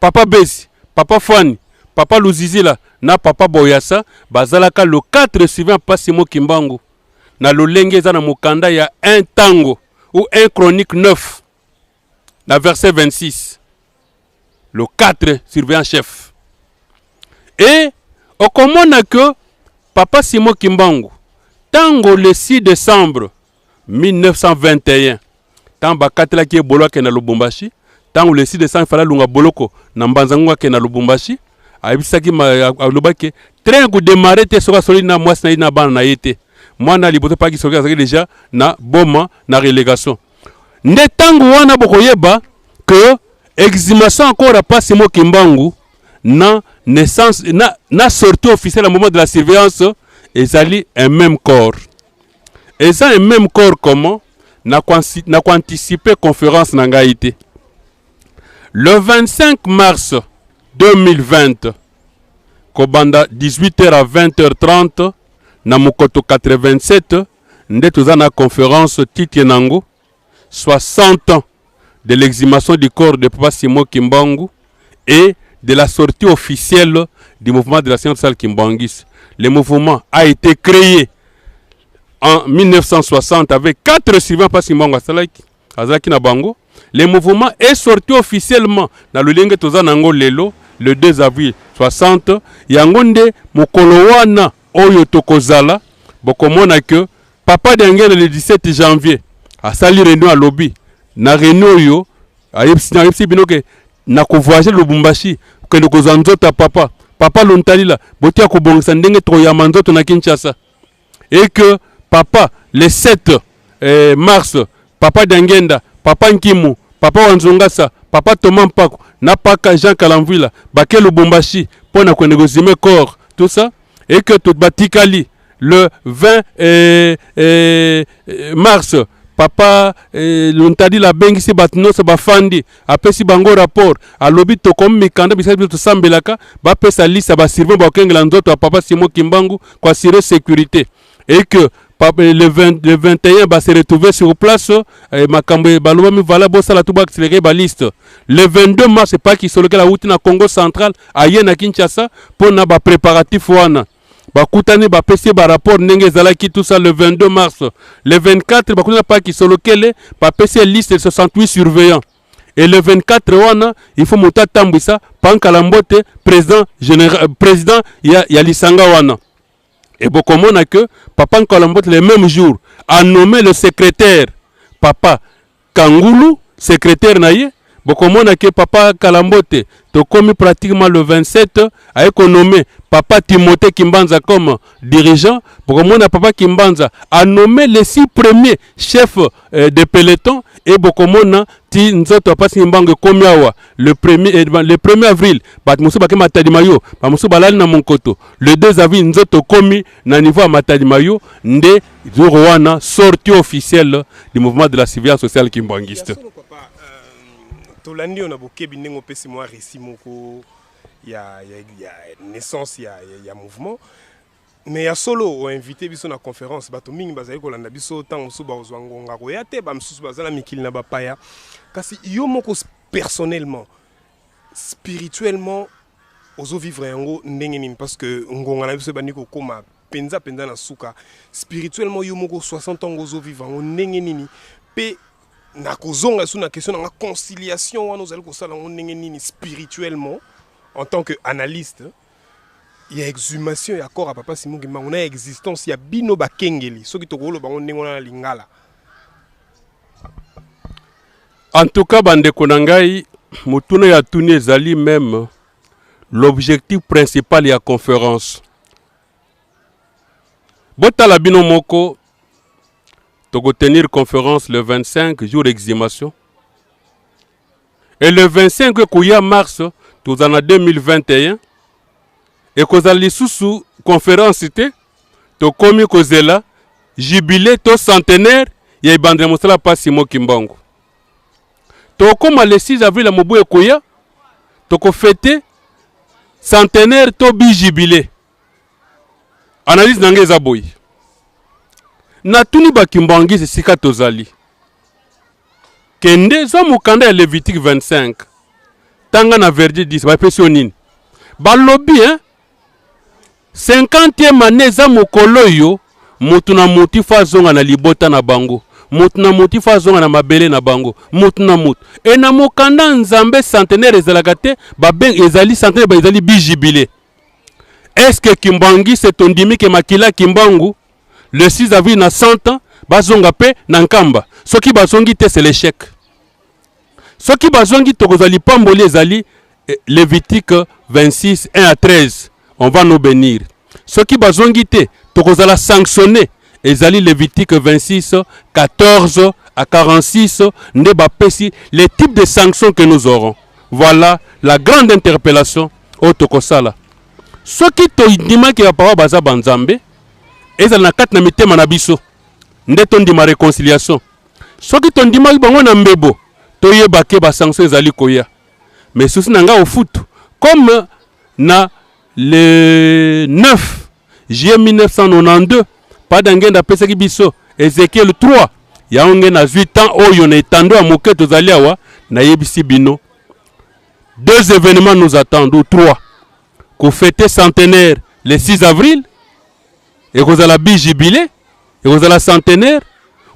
Speaker 2: Papa Bezi, Papa Fani, Papa Luzizila, na Papa Boyasa, bazalaka le 4 suivant pas si mo kimbangu. Na lolenge za na mokanda ya un tango ou 1 Chronique 9, na verset 26. Le 4 surveillant chef. Et au komona que Papa Simon Kimbangu, tango le 6 décembre 1921, tango bakatela ki bolo ke na Lubumbashi, tango le 6 décembre fala lunga boloko na Mbanzangu ke na Lubumbashi, ayebisaki alobaki train ko démarrer te soka soli na mwasi na ina bana na yete. Mwana liboto pa ki soka déjà na boma na relégation. Nde tango wana bokoyeba que exhumation encore à pas Simon Kimbangu na naissance na sortie officielle au moment de la surveillance ezali un même corps. Et ça un même corps comment na anticiper conférence na ngaité. Le 25 mars 2020 kobanda 18h à 20h30 na Mokoto 87 nde toza na conférence Titienango 60 ans de l'exhumation du corps de Papa Simon Kimbangu et de la sortie officielle du mouvement de la science sociale Kimbanguiste. Le mouvement a été créé en 1960 avec 4 suivants Papa Simon Azalaki na Bango. Le mouvement est sorti officiellement dans le Lenge Tozanango Lelo le 2 avril 60. Yangonde Mokolowana Oyo Tokozala. Bokomona que Papa Dengel le 17 janvier a sali réunion à lobby. Na réunion yo ayepsi binoke na ko voyager Lubumbashi que nous kozanzota papa lontalila botia ko bongisa ndenge to ya manzoto na Kinshasa et que papa le 7 mars papa Dengenda papa Nkimu papa Wanzongasa papa Thomas Mpako na paka Jean Kalamvila baké Lubumbashi pour na ko négocier corps tout ça et que tout batikali le 20 mars Papa Lontadi la bengi si batino sa bafandi apesi bango rapport alobi to comme mikanda bisabi to sambelaka ba pesa liste ba servant ba kengela nzoto papa Simon Kimbangu kwa assurer sécurité et que le 21 ba se retrouver sur place makambe baloba mi vala bo sala to ba accélérer ba liste le 22 mars c'est pas qui solo la route na Congo central aye na Kinshasa pour na ba préparatif wana bakutani bapesi ba rapport ndenge zalaki tout ça le 22 mars. Le 24 bakutana pa ki solokele bapesi liste de 68 surveillants. Et le 24 wana il faut monter tambisa pankalambote président ya lisanga wana. Et bokomona que papa Nkalambote le même jour a nommé le secrétaire papa Kangulu secrétaire naye. Bokomona que papa Kalambote to commis pratiquement le 27 a économé papa Timothée Kimbanza comme dirigeant. Bokomona papa Kimbanza a nommé les 6 premiers chefs de peloton et bokomona ti nzoto papa Kimbanza komiawa le 1er avril bat musu bakema matadimayo ba musu balali na Monkoto le 2 avril nzoto komi na niveau à matadimayo nde wana sortie officielle du mouvement de la surveillance sociale kimbanguiste.
Speaker 1: Tolandi on a bokebi ndenge opesi moi récit moko ya naissance ya mouvement mais ya solo o invité biso na conférence bato mingi bazali kolanda biso tango so bazwa ngonga koya te ba msusu bazala mikili na bapaya kasi yo moko personnellement spirituellement ozo vivre yango ndenge nini parce que ngonga na biso bandi ko koma penza na suka spirituellement yo moko 60 ans ozo vivre yango ndenge nini pe na kozonga sous na question na conciliation wana ozali kosala ngo ndenge nini spirituellement en tant qu'analyste, il y a exhumation et accord à Papa Simon Kimbangu, on a existence, il y a bino bakengeli, ceux qui te roulent bango nengona lingala.
Speaker 2: En tout cas, bande konangai, mutuna ya tuni ezali même l'objectif principal de la conférence. Botala bino moko, togo tenir conférence le 25 jour d'exhumation. Et le 25 kouya mars, tout en 2021, et kozali sous conférence ité, to komi kozela, jubilé to centenaire, ya ibandre mosala pa Simon Kimbangu. To comme le 6 avril à Mobu Ekoya, to ko fêter centenaire to bi jubilé. Analyse nangeza boy. Na tuni ba Kimbangi sika tozali. Kende zo mukanda ya Lévitique 25. Tanga na verdict 10 ba pesio nini. Ba lobby 50e année za mokolo yo mutu na mutu fa zonga na libota na bango. Mutu na mutu fa zonga na mabele na bango. Mutu na mutu. E na mokanda nzambe centenaire ezalaka te ba ben ezali centenaire ba ezali bi jubilé. Est-ce que Kimbangi c'est ton dimi que makila Kimbangu le 6 avril na 100 ans bazonga pe na nkamba. Soki bazongi te c'est l'échec. Soki bazongi tokozali pamboli ezali Lévitique 26 1 à 13. On va nous bénir. Soki bazongi te tokozala sanctionner ezali Lévitique 26 14 à 46 nde bapesi les types de sanctions que nous aurons. Voilà la grande interpellation au tokosala. Soki to indimaki ya papa baza banzambe ezali na kati na mitema na biso nde tondima réconciliation. Soki tondimaki bango na mbebo toyeba ke ba sanction ezali koya. Mais souci nanga au foot comme na le 9 juillet 1992 pas d'angenda pesaki biso Ézéchiel 3 ya onge na 8 ans oyo na etando ya moke tozali awa na yebisi bino. Deux événements nous attendent ou trois. Qu'on fête centenaire le 6 avril et qu'on a la bi jubilé et qu'on a la centenaire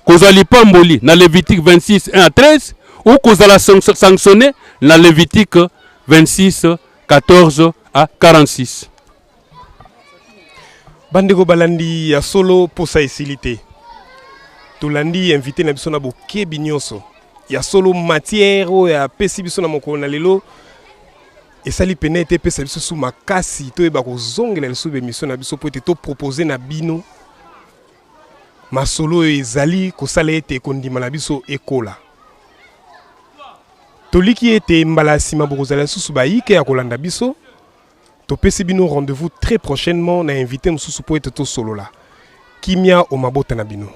Speaker 2: qu'on a l'ipamboli dans Lévitique 26 1 à 13 ou qu'on a la sanctionné dans Lévitique 26 14 à 46.
Speaker 1: Bandeko balandi ya solo posa esilité. Tolandi invité na biso na boke binyonso. Ya solo matière ya pesi biso na mokolo na lelo. Et ça li pene ete pesa biso sous makasi to eba ko zongela biso be mission na biso po ete to proposer na bino masolo ezali ko sala ete kondima na biso ekola. Toliki ete mbala sima bokozala susu ba yike ya kolanda biso. To pesi bino rendez-vous très prochainement na invité mususu po ete to solo la. Kimia o mabota na bino.